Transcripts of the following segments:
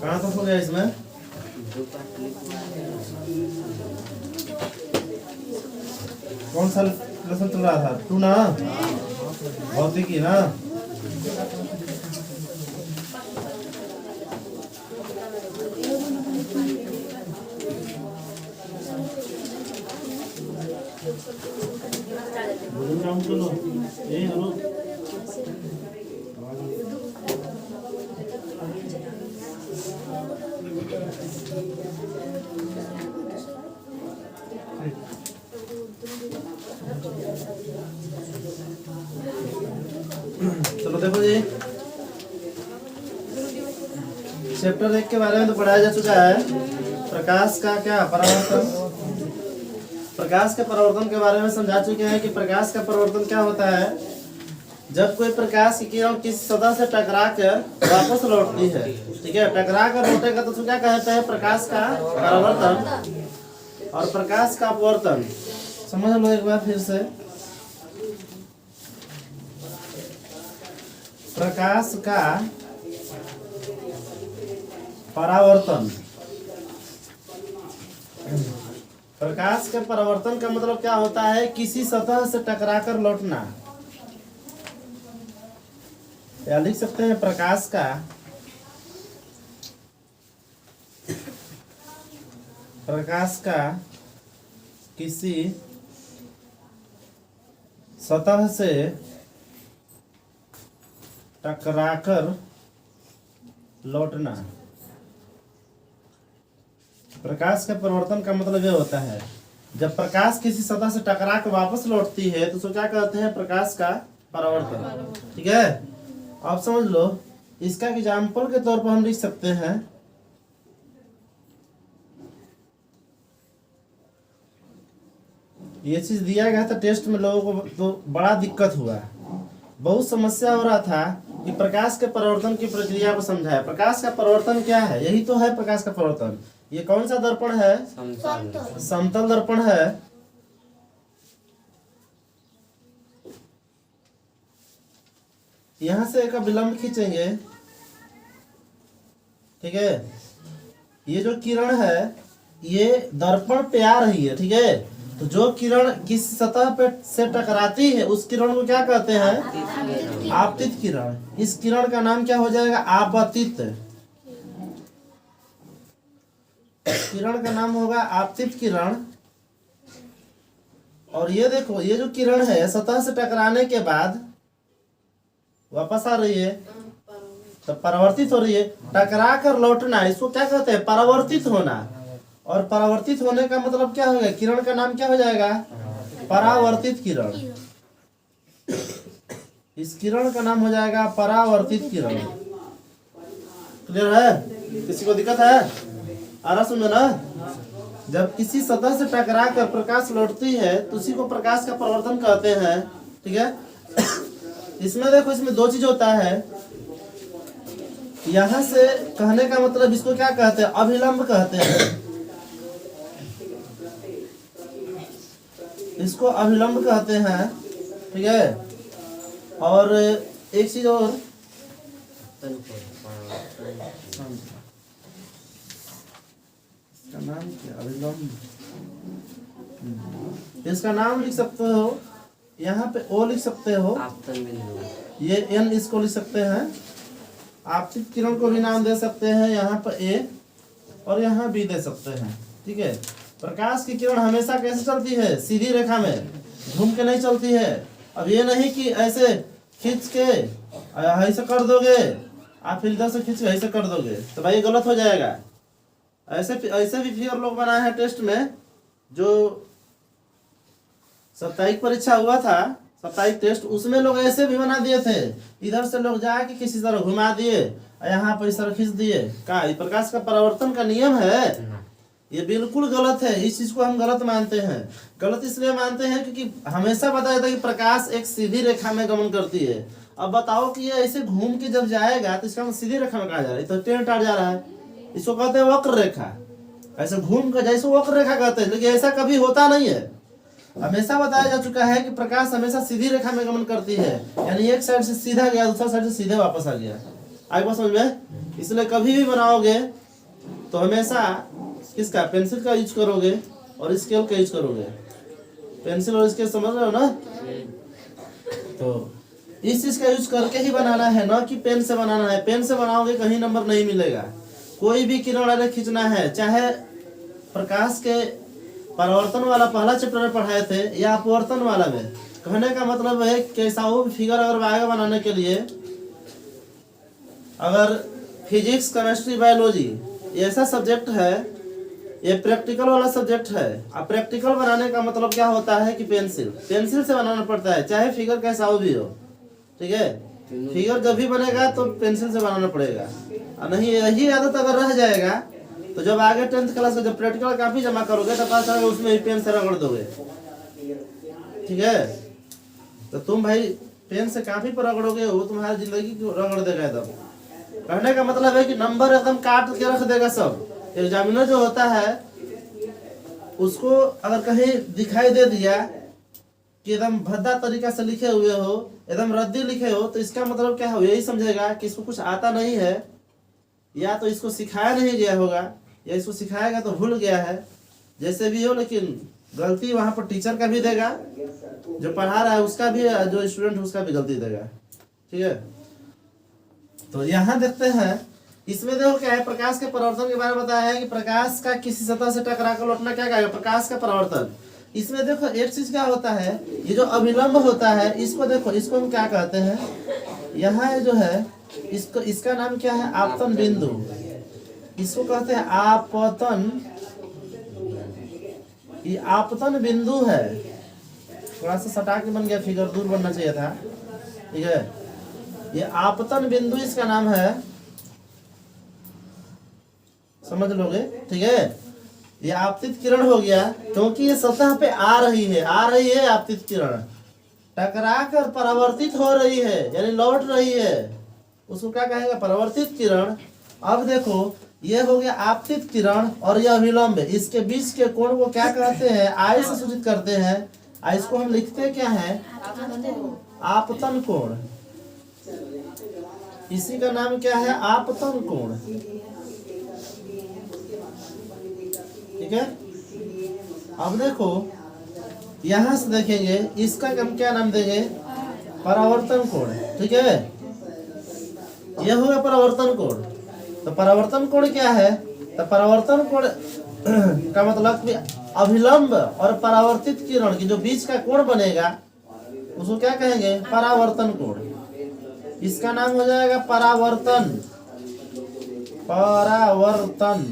कहाँ तक हो गया इसमें? कौन सा लेसन चल रहा था? 2 ना? भौतिकी ना? चलो देखो जी, चैप्टर 1 के बारे में तो पढ़ाया जा चुका है। प्रकाश का क्या परावर्तन, प्रकाश के परावर्तन के बारे में समझा चुके हैं कि प्रकाश का परावर्तन क्या होता है। जब कोई प्रकाश की किरण किसी सतह से टकरा कर वापस लौटती है, ठीक है, टकरा कर लौटेगा तो उसको क्या कहते हैं? प्रकाश का परावर्तन और प्रकाश का अपवर्तन। समझ लो एक बार फिर से, प्रकाश का परावर्तन, प्रकाश के परावर्तन का मतलब क्या होता है? किसी सतह से टकराकर लौटना, या लिख सकते हैं प्रकाश का किसी सतह से टकराकर लौटना। प्रकाश के परिवर्तन का मतलब यह होता है, जब प्रकाश किसी सतह से टकरा कर वापस लौटती है तो उसको क्या कहते हैं? प्रकाश का परावर्तन। ठीक है, आप समझ लो। इसका एग्जाम्पल के तौर पर हम लिख सकते हैं, ये चीज दिया गया था टेस्ट में, लोगों को तो बड़ा दिक्कत हुआ, बहुत समस्या हो रहा था कि प्रकाश के परावर्तन की प्रक्रिया को समझाया। प्रकाश का परावर्तन क्या है? यही तो है प्रकाश का परावर्तन। ये कौन सा दर्पण है? समतल दर्पण है। यहां से एक विलंब खींचेंगे, ठीक है, ये जो किरण है ये दर्पण पे आ रही है, ठीक है, तो जो किरण किस सतह पे से टकराती है उस किरण को क्या कहते हैं? आपतित किरण। इस किरण का नाम क्या हो जाएगा? आपतित। किरण का नाम होगा आपतित किरण। और ये देखो, ये जो किरण है सतह से टकराने के बाद वापस आ रही है तो परावर्तित हो रही है। टकरा कर लौटना, इसको क्या कहते हैं? परावर्तित होना। और परावर्तित होने का मतलब क्या होगा? किरण का नाम क्या हो जाएगा? परावर्तित किरण। इस किरण का नाम हो जाएगा परावर्तित किरण। क्लियर है? किसी को दिक्कत है? आ रहा सुनो ना? जब किसी सतह से टकरा कर प्रकाश लौटती है तो उसी को प्रकाश का परावर्तन कहते हैं। ठीक है, इसमें देखो, इसमें 2 चीज होता है। यहां से कहने का मतलब इसको क्या कहते हैं? अभिलंब कहते हैं। इसको अभिलंब कहते हैं। ठीक है, और एक चीज और, इसका नाम क्या? अभिलंब। इसका नाम लिख सकते हो, यहाँ पे ओ लिख सकते हो, ये एन इसको लिख सकते हैं। आपतित किरण को भी नाम दे सकते हैं, यहाँ पर ए और यहाँ बी दे सकते हैं। ठीक है, प्रकाश की किरण हमेशा कैसे चलती है? सीधी रेखा में, घूम के नहीं चलती है। अब ये नहीं कि ऐसे खींच के ऐसे कर दोगे, आप फिर इधर से खींच के ऐसे कर दोगे तो भाई गलत हो जाएगा। ऐसे भी फिगर लोग बनाए हैं टेस्ट में, जो साप्ताहिक परीक्षा हुआ था, साप्ताहिक टेस्ट, उसमें लोग ऐसे भी बना दिए थे। इधर से लोग जाके किसी तरह घुमा दिए यहाँ पर इस तरह खींच दिए का, ये प्रकाश का परावर्तन का नियम है? ये बिल्कुल गलत है। इस चीज को हम गलत मानते हैं। गलत इसलिए मानते हैं क्योंकि हमेशा बताया जाता है कि प्रकाश एक सीधी रेखा में गमन करती है। अब बताओ कि ये ऐसे घूम के जब जाएगा तो इसका सीधी रेखा में कहा जा रहा है, तो टेढ़ टाढ़ जा रहा है, इसको कहते हैं वक्र रेखा। ऐसे घूम कर जैसे वक्र रेखा कहते हैं, लेकिन ऐसा कभी होता नहीं है। हमेशा बताया जा चुका है कि प्रकाश हमेशा सीधी रेखा में गमन करती है, यानी एक साइड से सीधा गया, दूसरा साइड से सीधे वापस आ गया। आगे बात समझ में? इसलिए कभी भी बनाओगे तो हमेशा किसका, पेंसिल का यूज करोगे और स्केल का यूज करोगे। पेंसिल और स्केल समझ रहे हो ना? तो इस चीज का यूज करके ही बनाना है, ना कि पेन से बनाना है। पेन से बनाओगे कहीं नंबर नहीं मिलेगा। कोई भी किरण अरे खींचना है, चाहे प्रकाश के परावर्तन वाला पहला चैप्टर में पढ़ाए थे या अपवर्तन वाला में, कहने का मतलब है कैसा हो फिगर अगर आगे बनाने के लिए, अगर फिजिक्स, केमिस्ट्री, बायोलॉजी ये ऐसा सब्जेक्ट है, ये प्रैक्टिकल वाला सब्जेक्ट है। अब प्रैक्टिकल बनाने का मतलब क्या होता है कि पेंसिल से बनाना पड़ता है, चाहे फिगर कैसा हो भी हो। ठीक है, फिगर जब भी बनेगा तो पेंसिल से बनाना पड़ेगा, और नहीं यही आदत अगर रह जाएगा तो जब आगे 10th क्लास में जब प्रैक्टिकल काफी जमा करोगे तो पता चलेगा उसमें ही पेन से रगड़ दोगे। ठीक है, तो तुम भाई पेन से काफी पर रगड़ोगे, वो तुम्हारी जिंदगी को रगड़ देगा एकदम। कहने का मतलब है कि नंबर एकदम काट के रख देगा सब। एग्जामिनर जो होता है उसको अगर कहीं दिखाई दे दिया कि एकदम भद्दा तरीका से लिखे हुए हो, एकदम रद्दी लिखे हो, तो इसका मतलब क्या हो, यही समझेगा कि इसको कुछ आता नहीं है, या तो इसको सिखाया नहीं गया होगा, या इसको सिखाएगा तो भूल गया है। जैसे भी हो, लेकिन गलती वहां पर टीचर का भी देगा, जो पढ़ा रहा है उसका भी, जो स्टूडेंट है उसका भी गलती देगा। ठीक है, तो यहाँ देखते हैं, इसमें देखो क्या है, प्रकाश के परावर्तन के बारे में बताया है कि प्रकाश का किसी सतह से टकरा कर लौटना क्या कहेगा, प्रकाश का परावर्तन। इसमें देखो एक चीज क्या होता है, ये जो अभिलंब होता है, इसको देखो, इसको हम क्या कहते हैं, यहाँ जो है इसको, इसका नाम क्या है, आपतन बिंदु। इसको कहते हैं आपतन, ये आपतन बिंदु है। थोड़ा सा सटा के बन गया फिगर, दूर बनना चाहिए था। ठीक है, ये आपतन बिंदु इसका नाम है, समझ लोगे। ठीक है, ये आपतित किरण हो गया क्योंकि ये सतह पे आ रही है आपतित किरण, टकरा कर परावर्तित हो रही है, यानी लौट रही है, उसको क्या कहेगा, परावर्तित किरण। अब देखो ये हो गया आपतित किरण और यह अभिलंब, इसके बीच के कोण को क्या कहते हैं, आई से सूचित करते हैं। इसको हम लिखते क्या है, आपतन कोण। इसी का नाम क्या है, आपतन कोण। ठीक है, अब देखो यहां से देखेंगे, इसका हम क्या नाम देंगे, परावर्तन कोण। ठीक है, यह हो गया परावर्तन कोण। तो परावर्तन कोण क्या है, तो परावर्तन कोण का मतलब कि अभिलंब और परावर्तित किरण की जो बीच का कोण बनेगा उसको क्या कहेंगे, परावर्तन कोण। इसका नाम हो जाएगा परावर्तन, परावर्तन,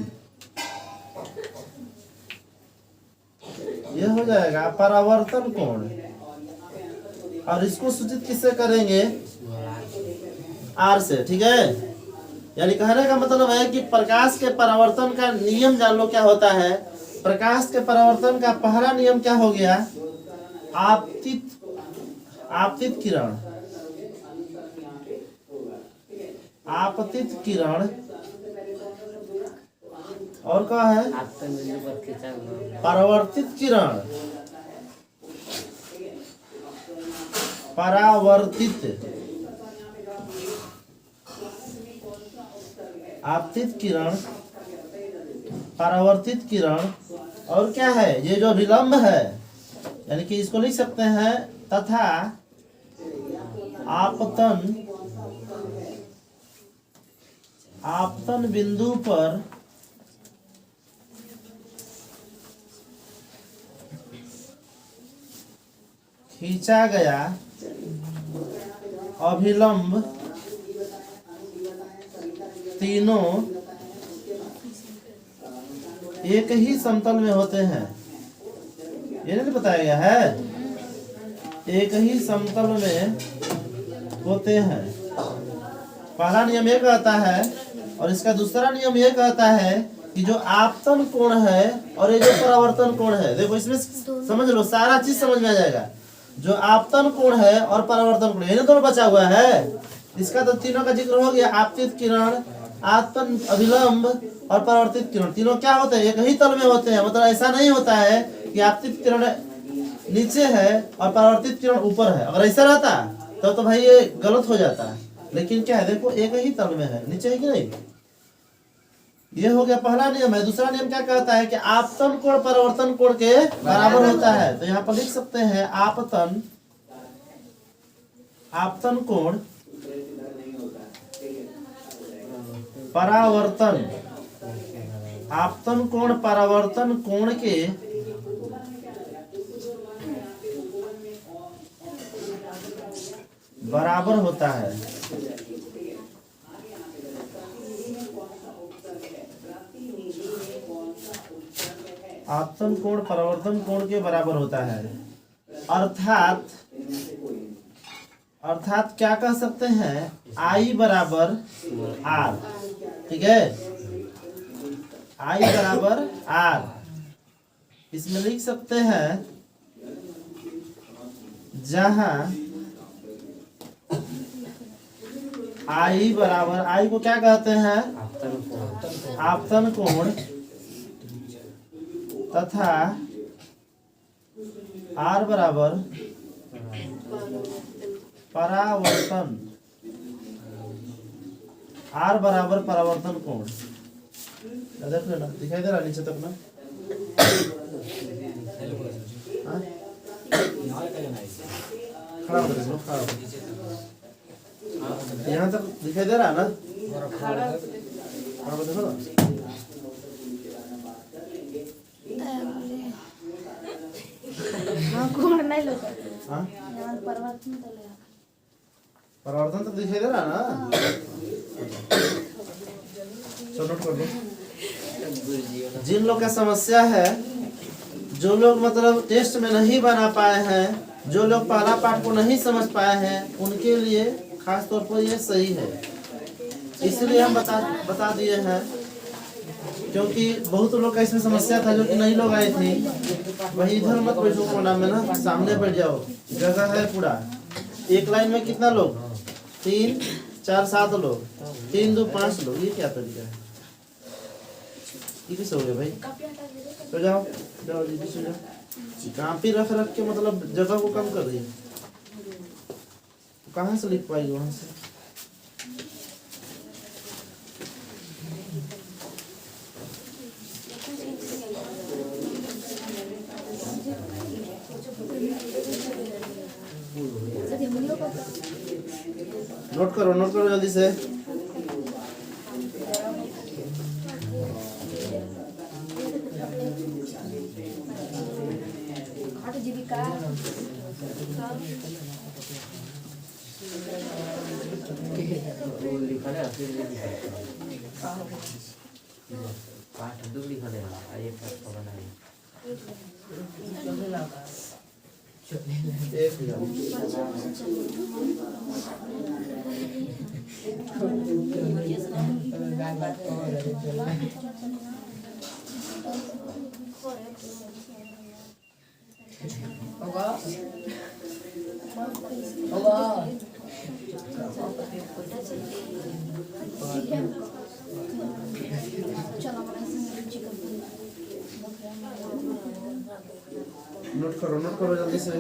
ये हो जाएगा परावर्तन कोण। और इसको सूचित किससे करेंगे, आर से। ठीक है, यानी कहने का मतलब है कि प्रकाश के परावर्तन का नियम जान लो क्या होता है। प्रकाश के परावर्तन का पहला नियम क्या हो गया, आपतित किरण, आपतित किरण। और क्या है, परावर्तित किरण, परावर्तित, आपतित किरण, परावर्तित किरण। और क्या है, ये जो विलंब है, यानी कि इसको लिख सकते हैं तथा आपतन, आपतन बिंदु पर खींचा गया अभिलंब तीनों एक ही समतल में होते हैं। ये नहीं बताया गया है, एक ही समतल में होते हैं। पहला नियम ये कहता है और इसका दूसरा नियम ये कहता है कि जो आपतन कोण है और ये जो परावर्तन कोण है, देखो इसमें समझ लो, सारा चीज समझ में आ जाएगा। जो आपतन कोण है और परावर्तन कोण, ये दोनों बचा हुआ है। इसका तो तीनों का जिक्र हो गया, आपतित किरण, आपतन अभिलंब और परावर्तित किरण। तीनों क्या होते हैं? एक ही तल में होते हैं। मतलब ऐसा नहीं होता है कि आपतित किरण नीचे है और परावर्तित किरण ऊपर है। अगर ऐसा रहता तो भाई ये गलत हो जाता। लेकिन क्या है, देखो एक ही तल में है, नीचे है कि नहीं। ये हो गया पहला नियम है। दूसरा नियम क्या कहता है कि आपतन कोण परावर्तन कोण के बराबर होता है। तो यहाँ पर लिख सकते हैं आपतन कोण परावर्तन, आपतन कोण परावर्तन कोण के बराबर होता है। आपतन कोण परावर्तन कोण के बराबर होता है। अर्थात क्या कह सकते हैं, I बराबर R, ठीक है, I बराबर R। इसमें लिख सकते हैं जहां I बराबर, I को क्या कहते हैं, आपतन कोण, तथा R बराबर परावर्तन, R बराबर परावर्तन कोण। देख लेना, दिखाई दे रहा नीचे तक ना। खड़ा होकर देखो, खड़ा होकर यहाँ तक दिखाई दे रहा ना। खड़ा होकर देखो ना। कोण नाही लोक हाँ, परिवर्तन तो दिखाई दे रहा ना। चलो नोट कर लो। जिन लोग का समस्या है, जो लोग मतलब टेस्ट में नहीं बना पाए हैं, जो लोग पहला पाठ को नहीं समझ पाए हैं, उनके लिए खास तौर पर ये सही है। इसलिए हम बता दिए हैं, क्योंकि बहुत लोग का इसमें समस्या था जो कि नई लोग आए थे। वही इधर मत बैठो कोना में ना, सामने बैठ जाओ, जगह है पूरा। एक लाइन में कितना लोग, 3 4 7 लोग, 3 2 5 लोग। ये क्या तरीका है? ये किस हो गया भाई? तो जाओ जाओ जी, सो जाओ। कापी रख के मतलब जगह को कम कर रही है। कहाँ से लिख पाएगी वहां से? नोट करो जल्दी से। नोट करो जल्दी से।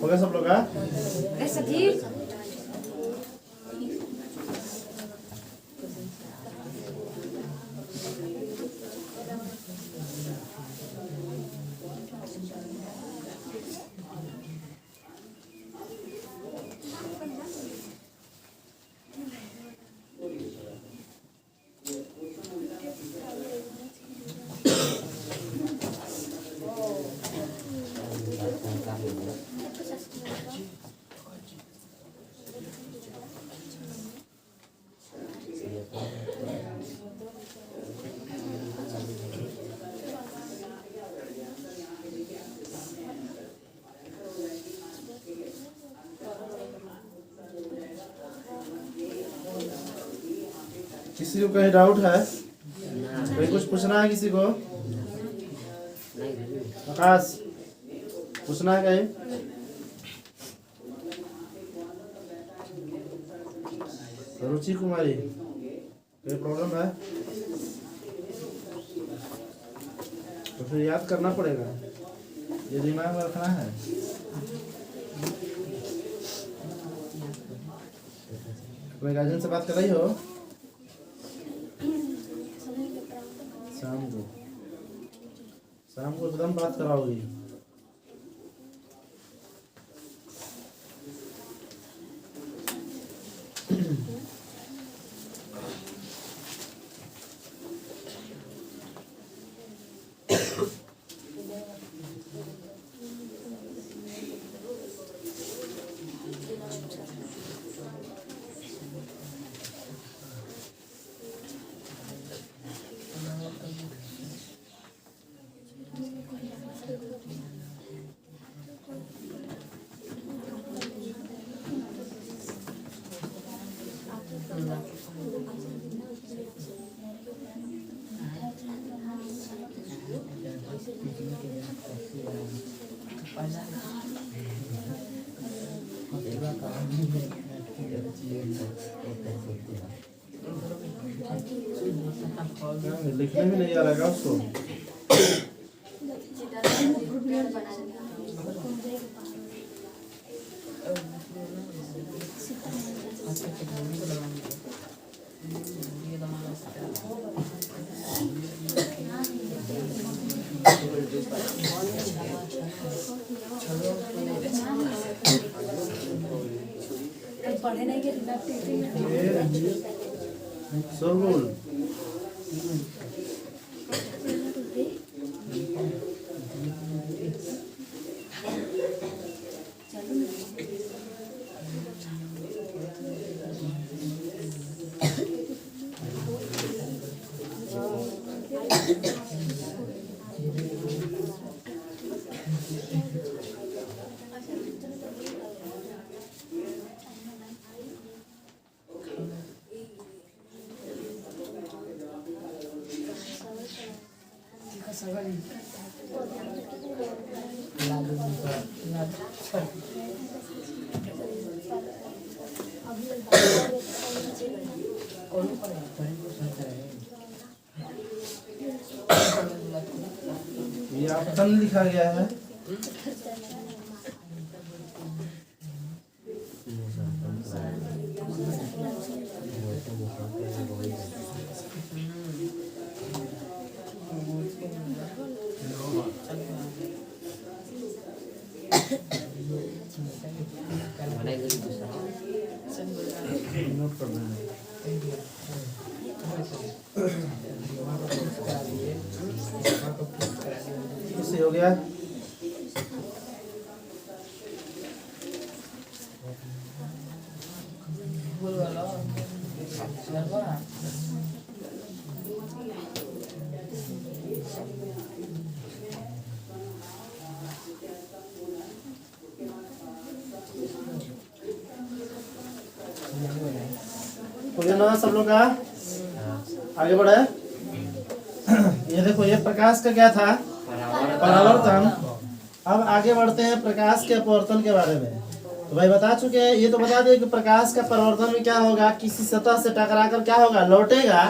हो गया सब लोग का? किसी को कहीं डाउट है? कोई कुछ पूछना है किसी को? आकाश पूछना है कहीं? रुचि कुमारी कोई प्रॉब्लम है? तो फिर याद करना पड़ेगा, ये दिमाग में रखना है। अपने गार्जियन से बात कर रही हो? शाम को एकदम बात कराओगी। लिखने में नहीं आ रहा उसको। पढ़े नहीं के सरगुल ये ऑप्शन लिखा गया है। नोट कर लेना। इससे हो गया। ना सब लोग का आगे बढ़े। ये देखो, ये प्रकाश का क्या था? परावर्तन। अब आगे बढ़ते हैं प्रकाश के अपवर्तन के बारे में। तो भाई बता चुके हैं, ये तो बता दिए कि प्रकाश का परावर्तन में क्या होगा, किसी सतह से टकराकर क्या होगा, लौटेगा।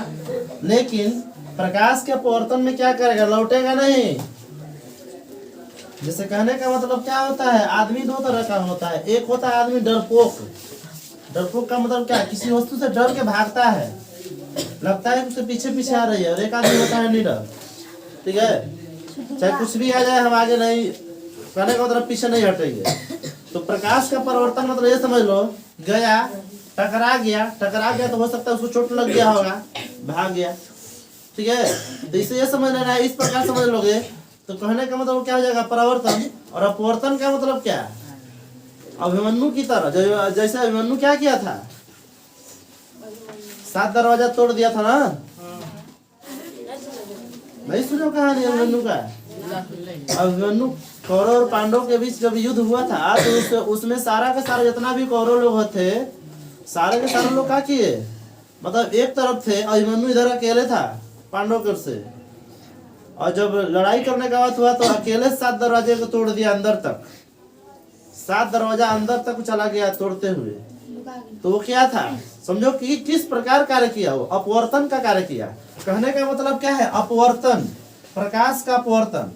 लेकिन प्रकाश के अपवर्तन में क्या करेगा, लौटेगा नहीं। जैसे कहने का मतलब क्या होता है, आदमी दो तरह का होता है। एक होता है आदमी डरपोक। डरपोक का मतलब क्या है, किसी वस्तु से डर के भागता है, लगता है उसके पीछे पीछे आ रही है। और एक आदमी होता है निडर, ठीक है, चाहे कुछ भी आ जाए हम आगे नहीं, कहने का मतलब पीछे नहीं हटेंगे। तो प्रकाश का परिवर्तन मतलब ये समझ लो, गया टकरा गया तो हो सकता है उसको चोट लग गया होगा, भाग गया, ठीक है। तो इसे ये समझ लेना है, इस प्रकार समझ लोगे तो कहने का मतलब क्या हो जाएगा, परिवर्तन। और अपवर्तन का मतलब क्या, अभिमन्यु की तरह, जैसे अभिमन्यु क्या किया था, 7 दरवाजा तोड़ दिया था ना। नहीं सुनो कहानी अभिमन्यु का। अभिमन्यु कौरव और पांडव के बीच जब युद्ध हुआ था तो उसमें सारा का सारा जितना भी कौरव लोग थे, सारे के सारे लोग क्या किए, मतलब एक तरफ थे, अभिमन्यु इधर अकेले था पांडव कर से। और जब लड़ाई करने का बात हुआ तो अकेले 7 दरवाजे को तोड़ दिया अंदर तक, 7 दरवाजा अंदर तक चला गया तोड़ते हुए। तो वो क्या था, समझो कि किस प्रकार कार्य किया, वो अपवर्तन का कार्य किया। कहने का मतलब क्या है, अपवर्तन, प्रकाश का अपवर्तन,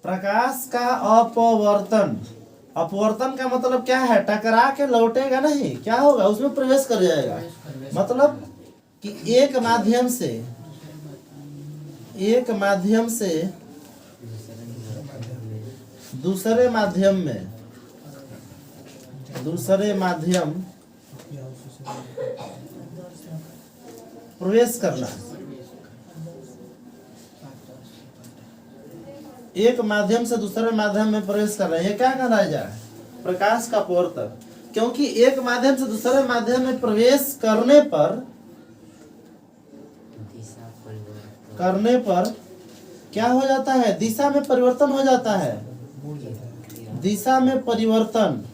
प्रकाश का अपवर्तन। अपवर्तन का मतलब क्या है, टकरा के लौटेगा नहीं, क्या होगा, उसमें प्रवेश कर जाएगा। मतलब कि एक माध्यम से दूसरे माध्यम प्रवेश करना, एक माध्यम से दूसरे माध्यम में प्रवेश करना, ये क्या कहलाया जाए, प्रकाश का अपवर्तन। क्योंकि एक माध्यम से दूसरे माध्यम में प्रवेश करने पर क्या हो जाता है, दिशा में परिवर्तन हो जाता है, दिशा में परिवर्तन।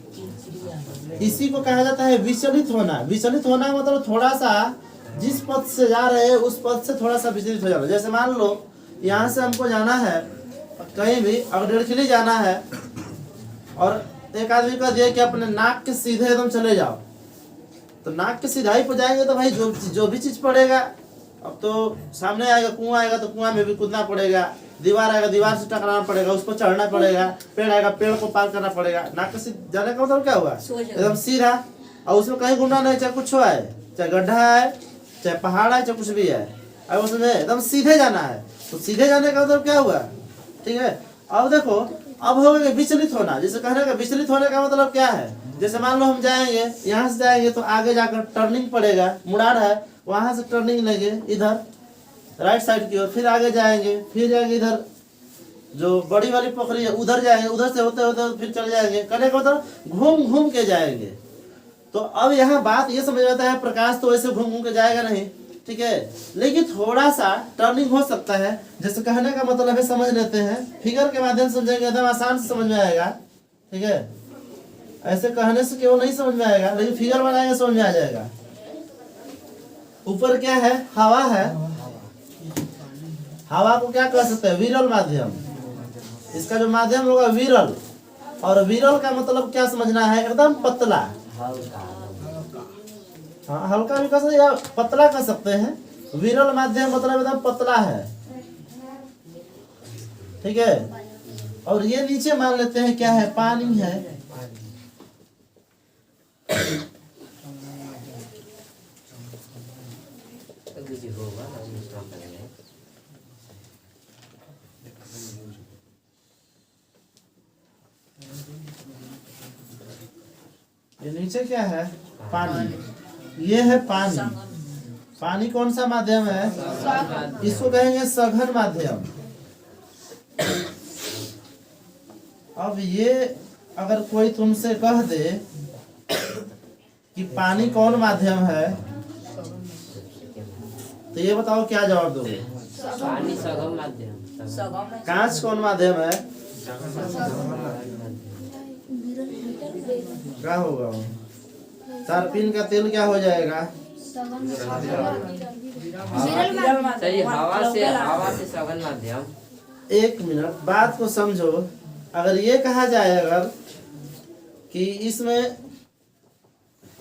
इसी को कहा जाता है विचलित होना। विचलित होना मतलब थोड़ा सा जिस पथ से जा रहे हैं उस पथ से थोड़ा सा विचलित हो जाना। जैसे मान लो यहाँ से हमको जाना है कहीं भी, अगर डेढ़खिली जाना है और एक आदमी कह दिया कि अपने नाक के सीधे एकदम चले जाओ, तो नाक के सीधाई पर जाएंगे तो भाई जो भी चीज पड़ेगा, अब तो सामने आएगा कुआं आएगा तो कुआं में भी कूदना पड़ेगा, दीवार आएगा दीवार से टकराना पड़ेगा, उस पर चढ़ना पड़ेगा, पेड़ आएगा पेड़ को पार करना पड़ेगा। नाक के सीधे जाने का मतलब क्या हुआ, एकदम सीधा, और उसमें कहीं घूमना नहीं, चाहे कुछ है, चाहे गड्ढा है, चाहे पहाड़ है, चाहे कुछ भी है, अब उसमें एकदम सीधे जाना है। तो सीधे जाने का मतलब क्या हुआ, ठीक है। अब देखो, अब हो गया विचलित होना। जैसे कहने का विचलित होने का मतलब क्या है, जैसे मान लो हम जाएंगे, यहाँ से जाएंगे तो आगे जाकर टर्निंग पड़ेगा, मुड़ार है, वहां से टर्निंग लेंगे इधर राइट साइड की ओर, फिर आगे जाएंगे, फिर जाएंगे इधर जो बड़ी वाली पोखरी है उधर जाएंगे, उधर से होते होते फिर चले जाएंगे, कहने का मतलब घूम घूम के जाएंगे। तो अब यहाँ बात ये समझ आता है, प्रकाश तो ऐसे घूम घूम के जाएगा नहीं, ठीक है, लेकिन थोड़ा सा टर्निंग हो सकता है। जैसे कहने का मतलब है, समझ लेते हैं, फिगर के माध्यम से समझेंगे एकदम आसान से समझ में आएगा, ठीक है। ऐसे कहने से केवल नहीं समझ में आएगा, लेकिन फिगर बनाएंगे समझ में आ जाएगा। ऊपर क्या है, हवा है, हवा को क्या कह सकते हैं, विरल माध्यम। इसका जो माध्यम होगा विरल, और विरल का मतलब क्या समझना है, एकदम पतला, हाँ हल्का भी कह सकते या पतला कह सकते हैं। विरल माध्यम मतलब एकदम पतला है, ठीक है। और ये नीचे मान लेते हैं क्या है, पानी है, ये नीचे क्या है, पानी, ये है पानी। पानी कौन सा माध्यम है, इसको कहेंगे सघन माध्यम। अब ये अगर कोई तुमसे कह दे कि पानी कौन माध्यम है, तो ये बताओ क्या जवाब दोगे, पानी सघन माध्यम। कांच कौन माध्यम है, क्या होगा, तारपीन का तेल क्या हो जाएगा, सही, हवा से सघन माध्यम। एक मिनट बात को समझो। अगर ये कहा जाए अगर कि इसमें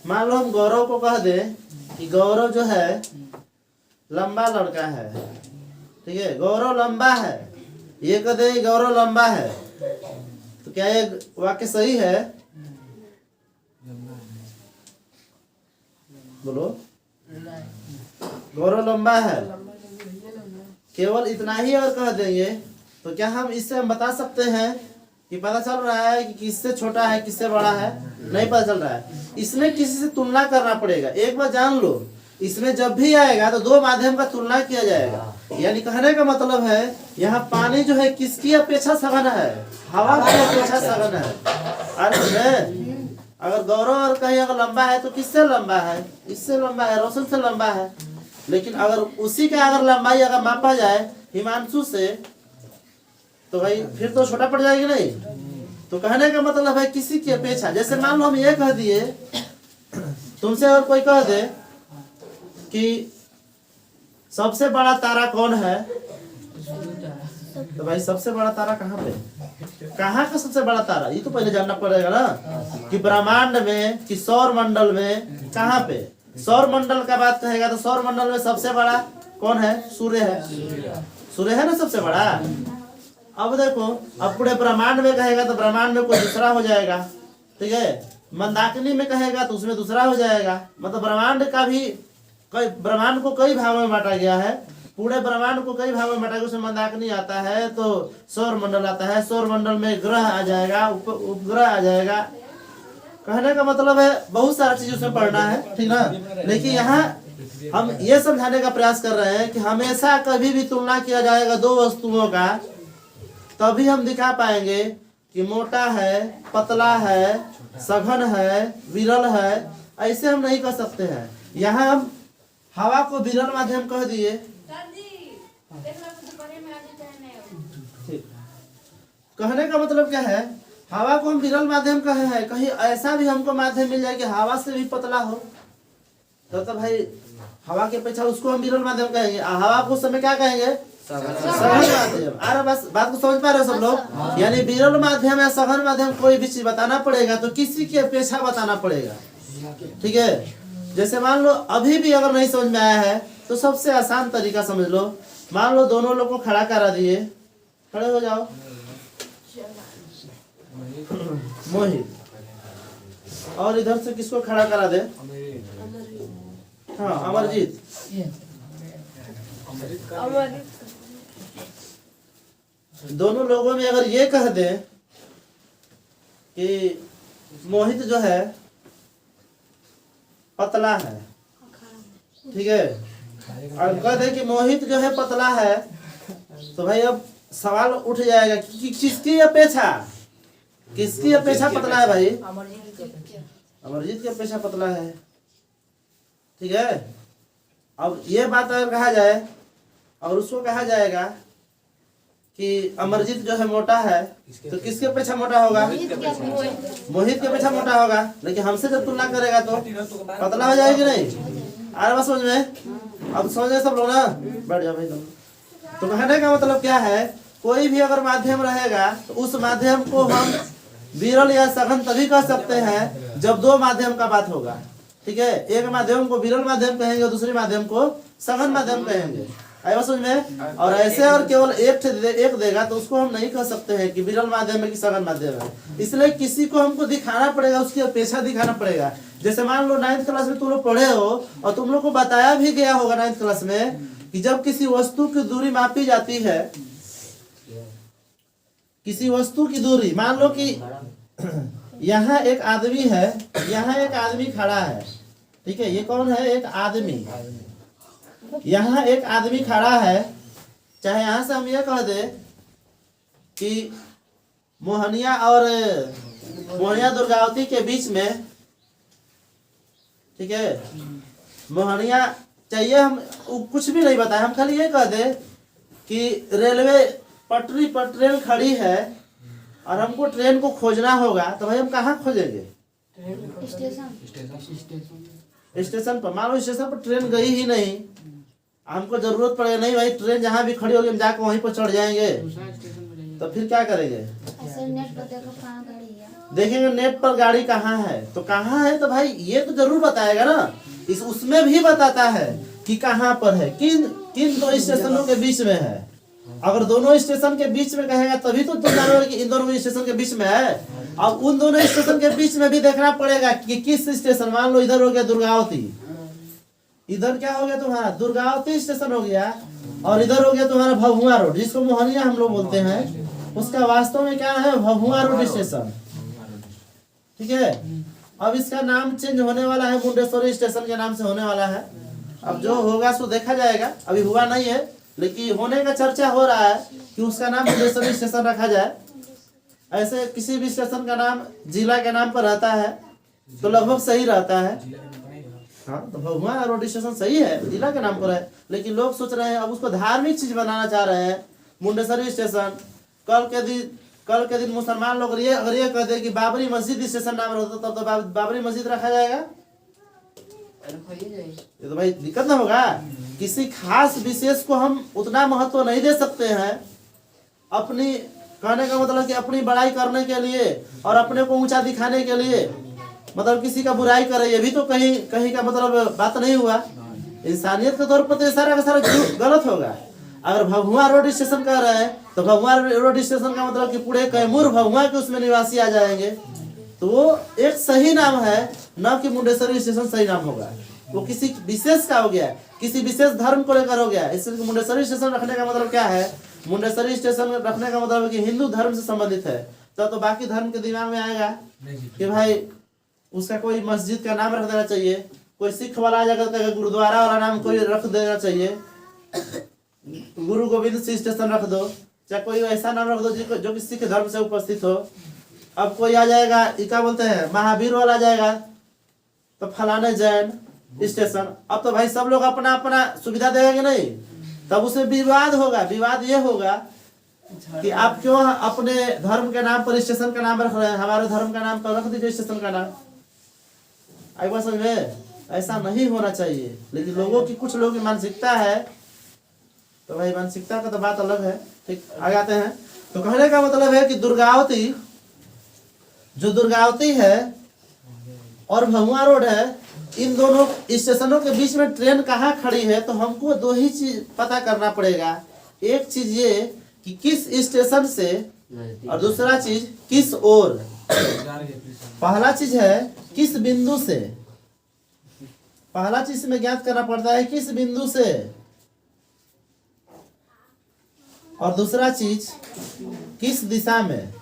मान लो हम गौरव को कह दे कि गौरव जो है लंबा लड़का है, ठीक है, गौरव लंबा है, ये कहते हैं गौरव लंबा है, तो क्या ये वाक्य सही है? बोलो। गौरव लंबा है, केवल इतना ही अगर कह देंगे तो क्या हम इससे हम बता सकते हैं कि पता चल रहा है कि किससे छोटा है किससे बड़ा है? नहीं पता चल रहा है। इसमें किसी से तुलना करना पड़ेगा। एक बार जान लो, इसमें जब भी आएगा तो दो माध्यम का तुलना किया जाएगा। यानी कहने का मतलब है यहाँ पानी जो है किसकी अपेक्षा सघन है? हवा की अपेक्षा सघन है। अर्थ है अगर गौरव और कहीं अगर लंबा है तो किससे लंबा है? इससे लंबा है, रोशन से लंबा है। लेकिन अगर उसी का अगर लंबाई अगर मापा जाए हिमांशु से तो भाई फिर तो छोटा पड़ जाएगी नहीं। तो कहने का मतलब है किसी की अपेक्षा। जैसे मान लो हम ये कह दिए, तुमसे अगर कोई कह दे कि सबसे बड़ा तारा कौन है, तो भाई सबसे बड़ा तारा कहाँ पे? कहाँ का सबसे बड़ा तारा? ये तो पहले जानना पड़ेगा ना कि ब्रह्मांड में कि सौर मंडल में कहाँ पे। सौर मंडल का बात कहेगा तो सौर मंडल में सबसे बड़ा कौन है? सूर्य है। सूर्य है ना सबसे बड़ा। अब देखो, अब पूरे ब्रह्मांड में कहेगा तो ब्रह्मांड में कोई दूसरा हो जाएगा, ठीक है। मंदाकिनी में कहेगा तो उसमें दूसरा हो जाएगा। मतलब ब्रह्मांड का भी ब्रह्मांड को कई भागों में बांटा गया है। पूरे ब्रह्मांड को कई भागों में बांटा गया। उसमें मंदाकिनी आता है तो सौर मंडल आता है, सौर मंडल में ग्रह आ जाएगा, उपग्रह आ जाएगा। कहने का मतलब है बहुत सारा चीज उसमें पढ़ना है, ठीक ना। लेकिन यहाँ हम ये समझाने का प्रयास कर रहे हैं कि हमेशा कभी भी तुलना किया जाएगा दो वस्तुओं का, तभी हम दिखा पाएंगे कि मोटा है, पतला है, सघन है, विरल है। ऐसे हम नहीं कर सकते हैं। यहाँ हम हवा को विरल माध्यम कह दिए, कहने का मतलब क्या है? हवा को हम विरल माध्यम कहे हैं। कहीं ऐसा भी हमको माध्यम मिल जाए कि हवा से भी पतला हो तो भाई हवा के अपेक्षा उसको हम विरल माध्यम कहेंगे। हवा को समय क्या कहेंगे? सघन माध्यम। अरे बस बात को समझ पा रहे हो सब लोग? यानी विरल माध्यम या सघन माध्यम कोई भी चीज बताना पड़ेगा तो किसी की अपेक्षा बताना पड़ेगा, ठीक है। जैसे मान लो अभी भी अगर नहीं समझ में आया है तो सबसे आसान तरीका समझ लो। मान लो दोनों लोग को खड़ा करा दिए, खड़े हो जाओ। मोहित, और इधर से किसको खड़ा करा दे? हाँ, अमरजीत। दोनों लोगों में अगर ये कह दे कि मोहित जो है पतला है, ठीक है, और कह दे कि मोहित जो है पतला है, तो भाई अब सवाल उठ जाएगा कि किसकी अपेक्षा? किसकी अपेक्षा पतला है भाई? अमरजीत की अपेक्षा पतला है, ठीक है। अब ये बात अगर कहा जाए और उसको कहा जाएगा कि अमरजीत जो है मोटा है, तो किसकी अपेक्षा मोटा होगा? मोहित की अपेक्षा मोटा होगा। लेकिन हमसे जब तुलना करेगा तो पतला हो जाएगी नहीं? आ रहा समझ में? अब समझ सब लोग ना? बैठ जाओ भाई। तो कहने का मतलब क्या है? कोई भी अगर माध्यम रहेगा तो उस माध्यम को हम विरल या सघन तभी कह सकते हैं जब दो माध्यम का बात होगा, ठीक है। एक माध्यम को विरल माध्यम कहेंगे और दूसरे माध्यम को सघन माध्यम कहेंगे। आया समझ में? और ऐसे और केवल एक देगा तो उसको हम नहीं कह सकते हैं कि विरल माध्यम है कि सघन माध्यम है। इसलिए किसी को हमको दिखाना पड़ेगा, उसकी अपेक्षा दिखाना पड़ेगा। जैसे मान लो 9th क्लास में तुम लोग पढ़े हो और तुम लोग को बताया भी गया होगा 9th क्लास में कि जब किसी वस्तु की दूरी मापी जाती है, किसी वस्तु की दूरी, मान लो कि यहाँ एक आदमी है, यहाँ एक आदमी खड़ा है, ठीक है। ये कौन है? एक आदमी। यहाँ एक आदमी खड़ा है। चाहे यहाँ से हम ये कह दे कि मोहनिया और मोहनिया दुर्गावती के बीच में, ठीक है, मोहनिया चाहिए, हम कुछ भी नहीं बताए, हम खाली ये कह दे कि रेलवे पटरी पर ट्रेन खड़ी है और हमको ट्रेन को खोजना होगा, तो भाई हम कहाँ खोजेंगे? स्टेशन पर। मान लो स्टेशन पर ट्रेन गई ही नहीं, हमको जरूरत पड़ेगा, नहीं भाई ट्रेन जहाँ भी खड़ी होगी हम जाकर वहीं पर चढ़ जाएंगे, तो फिर क्या करेंगे? देखेंगे नेट पर गाड़ी कहाँ है, तो कहाँ है, तो भाई ये तो जरूर बताएगा ना। उसमें भी बताता है कि कहाँ पर है, किन दो स्टेशनों के बीच में है, अगर दोनों स्टेशन के बीच में कहेगा तभी तो तुम जानोगे कि इन दोनों स्टेशन के बीच में है। अब उन दोनों स्टेशन के बीच में भी देखना पड़ेगा कि किस स्टेशन, मान लो इधर हो गया दुर्गावती, इधर क्या हो गया तुम्हारा दुर्गावती स्टेशन हो गया, और इधर हो गया तुम्हारा भभुआ रोड, जिसको मोहनिया हम लोग बोलते हैं, उसका वास्तव में क्या है भभुआ रोड स्टेशन। ठीक है, अब इसका नाम चेंज होने वाला है, मुंडेश्वरी स्टेशन के नाम से होने वाला है। अब जो होगा सो देखा जाएगा, अभी हुआ नहीं है, लेकिन होने का चर्चा हो रहा है कि उसका नाम मुंडेश्वरी स्टेशन रखा जाए। ऐसे किसी भी स्टेशन का नाम जिला के नाम पर रहता है तो लगभग सही रहता है। हाँ, तो भगवान रोड स्टेशन सही है, जिला के नाम पर है, लेकिन लोग सोच रहे हैं अब उसको धार्मिक चीज बनाना चाह रहे हैं मुंडेश्वरी स्टेशन। कल के दिन मुसलमान लोग अगर ये कहते कि बाबरी मस्जिद स्टेशन नाम रहता तब तो बाबरी मस्जिद रखा जाएगा, ये तो भाई दिक्कत ना होगा। किसी खास विशेष को हम उतना महत्व नहीं दे सकते हैं। अपनी कहने का मतलब कि अपनी बड़ाई करने के लिए और अपने को ऊंचा दिखाने के लिए मतलब किसी का बुराई करे, ये भी तो कहीं कहीं का मतलब बात नहीं हुआ। इंसानियत के तौर पर तो सारा का सारा गलत होगा। अगर भभुआ रोड स्टेशन कह रहे हैं तो भभुआ रोड स्टेशन का मतलब कि पूरे कैमूर भभुआ के उसमें निवासी आ जाएंगे, तो वो एक सही नाम है, न कि मुंडेश्वरी स्टेशन सही नाम होगा। वो किसी विशेष का हो गया, किसी विशेष धर्म को लेकर हो गया। इसलिए मुंडेश्वरी स्टेशन रखने का मतलब क्या है, मुंडेश्वरी स्टेशन रखने का मतलब है कि हिंदू धर्म से संबंधित है। तो बाकी धर्म के दिमाग में आएगा कि भाई उसका कोई मस्जिद का नाम रख देना चाहिए, कोई सिख वाला आ जाकर गुरुद्वारा वाला नाम कोई रख देना चाहिए, गुरु गोविंद सिंह स्टेशन रख दो, चाहे कोई ऐसा नाम रख दो जो कि सिख धर्म से उपस्थित हो। अब कोई आ जाएगा, क्या बोलते हैं, महावीर वाला आ जाएगा तो फलाने जैन स्टेशन। अब तो भाई सब लोग अपना अपना सुविधा देंगे नहीं, तब उसमें विवाद होगा। विवाद ये होगा कि आप क्यों अपने धर्म के नाम पर स्टेशन का नाम रख रहे हैं, हमारे धर्म का नाम पर रख दीजिए स्टेशन का नाम। आई बात समझ में, ऐसा नहीं होना चाहिए। लेकिन लोगों की कुछ लोगों की मानसिकता है, तो भाई मानसिकता का तो बात अलग है। ठीक, आगे आते हैं। तो कहने का मतलब है कि दुर्गावती, जो दुर्गावती है और भभुआ रोड है, इन दोनों स्टेशनों के बीच में ट्रेन कहाँ खड़ी है, तो हमको दो ही चीज पता करना पड़ेगा। एक चीज ये कि किस स्टेशन से, और दूसरा चीज किस ओर। पहला चीज है किस बिंदु से, पहला चीज में ज्ञात करना पड़ता है किस बिंदु से, और दूसरा चीज किस दिशा में।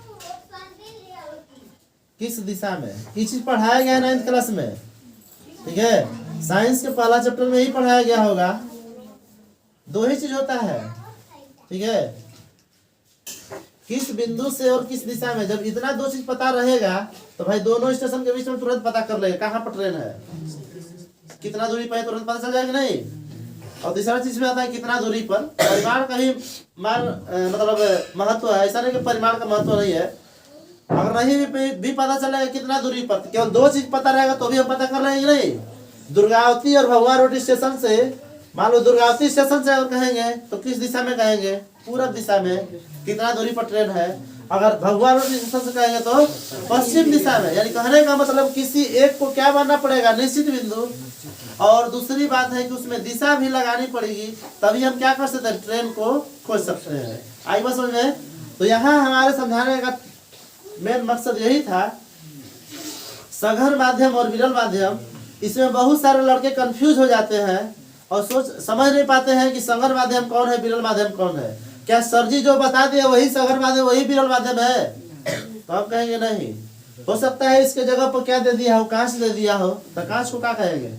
किस दिशा में ये चीज पढ़ाया गया है 9th क्लास में। ठीक है, साइंस के पहला चैप्टर में ही पढ़ाया गया होगा। दो ही चीज होता है। ठीक है, किस बिंदु से और किस दिशा में। जब इतना दो चीज पता रहेगा तो भाई दोनों स्टेशन के बीच में तुरंत पता कर लेगा कहाँ पर ट्रेन है, कितना दूरी पर है, तुरंत पता चल जाएगा नहीं। और तीसरा चीज में आता है कितना दूरी पर। परिमाण का ही मतलब महत्व है, ऐसा नहीं कि परिमाण का महत्व नहीं है। अगर नहीं भी पता चलेगा कितना दूरी पर, केवल दो चीज पता रहेगा तो भी हम पता कर लेंगे नहीं। दुर्गावती और भभुआ रोड स्टेशन से, मान लो दुर्गावती स्टेशन से अगर कहेंगे तो किस दिशा में कहेंगे, पूरब दिशा में। कितना दूरी पर ट्रेन है। अगर भभुआ रोड स्टेशन से कहेंगे तो पश्चिम दिशा में। यानी कहने का मतलब किसी एक को क्या मानना पड़ेगा, निश्चित बिंदु। और दूसरी बात है कि उसमें दिशा भी लगानी पड़ेगी, तभी हम क्या कर सकते हैं, ट्रेन को खोज सकते हैं। आई बात समझ में। तो यहाँ हमारे समझाने का मेन मकसद यही था। सघन माध्यम और विरल माध्यम, इसमें बहुत सारे लड़के कंफ्यूज हो जाते हैं और समझ नहीं पाते हैं कि सघन माध्यम कौन है, विरल माध्यम कौन है। क्या सर जी जो बता दिए वही सघन माध्यम वही विरल माध्यम है? तो हम कहेंगे नहीं, हो सकता है इसके जगह पर क्या दे दिया हो, कांच दे दिया हो, तो कांच को क्या कहेंगे,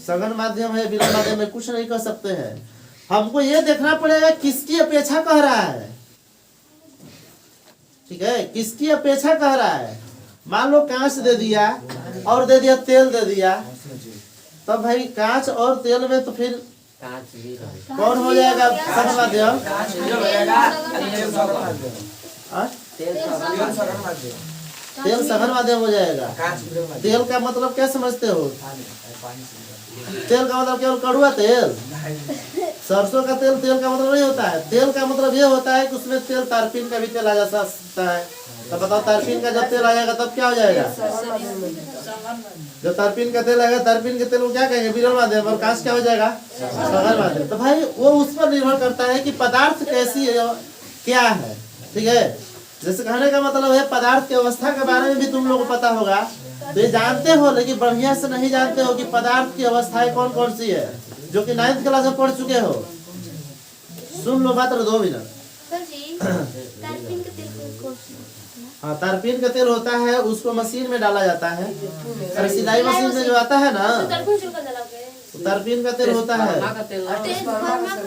सघन माध्यम है, विरल माध्यम में कुछ नहीं कर सकते हैं। हमको ये देखना पड़ेगा किसकी अपेक्षा कह रहा है। ठीक है, किसकी अपेक्षा कह रहा है। मान लो कांच दे दिया और दे दिया तेल दे दिया, तब भाई कांच और तेल में तो फिर कौन हो जाएगा सघन माध्यम? तेल सघन माध्यम हो जाएगा। तेल का मतलब क्या समझते हो? तेल का मतलब केवल कड़वा तेल, सरसों का तेल का मतलब नहीं होता है। तेल का मतलब ये होता है कि उसमें तेल तारपीन का भी तेल आ जा सकता है, तो बताओ तारपीन का जब तेल आएगा तब क्या हो जाएगा? जब तारपीन का तेल आएगा, तारपीन के तेल को क्या कहेंगे? विरल माध्यम। और कांच क्या हो जाएगा? सघन माध्यम। तो भाई वो उस पर निर्भर करता है कि पदार्थ कैसी है, क्या है। ठीक है, जैसे कहने का मतलब है पदार्थ की अवस्था के बारे में भी तुम लोगों को पता होगा, तो ये जानते हो लेकिन बढ़िया से नहीं जानते हो कि पदार्थ की अवस्थाएं कौन कौन सी है, जो कि 9th क्लास में पढ़ चुके हो। सुन लो मात्र 2 मिनट। हाँ, तारपीन का तेल होता है, उसको मशीन में डाला जाता है। और सिलाई मशीन में जो आता है ना, तारपीन का तेल होता है।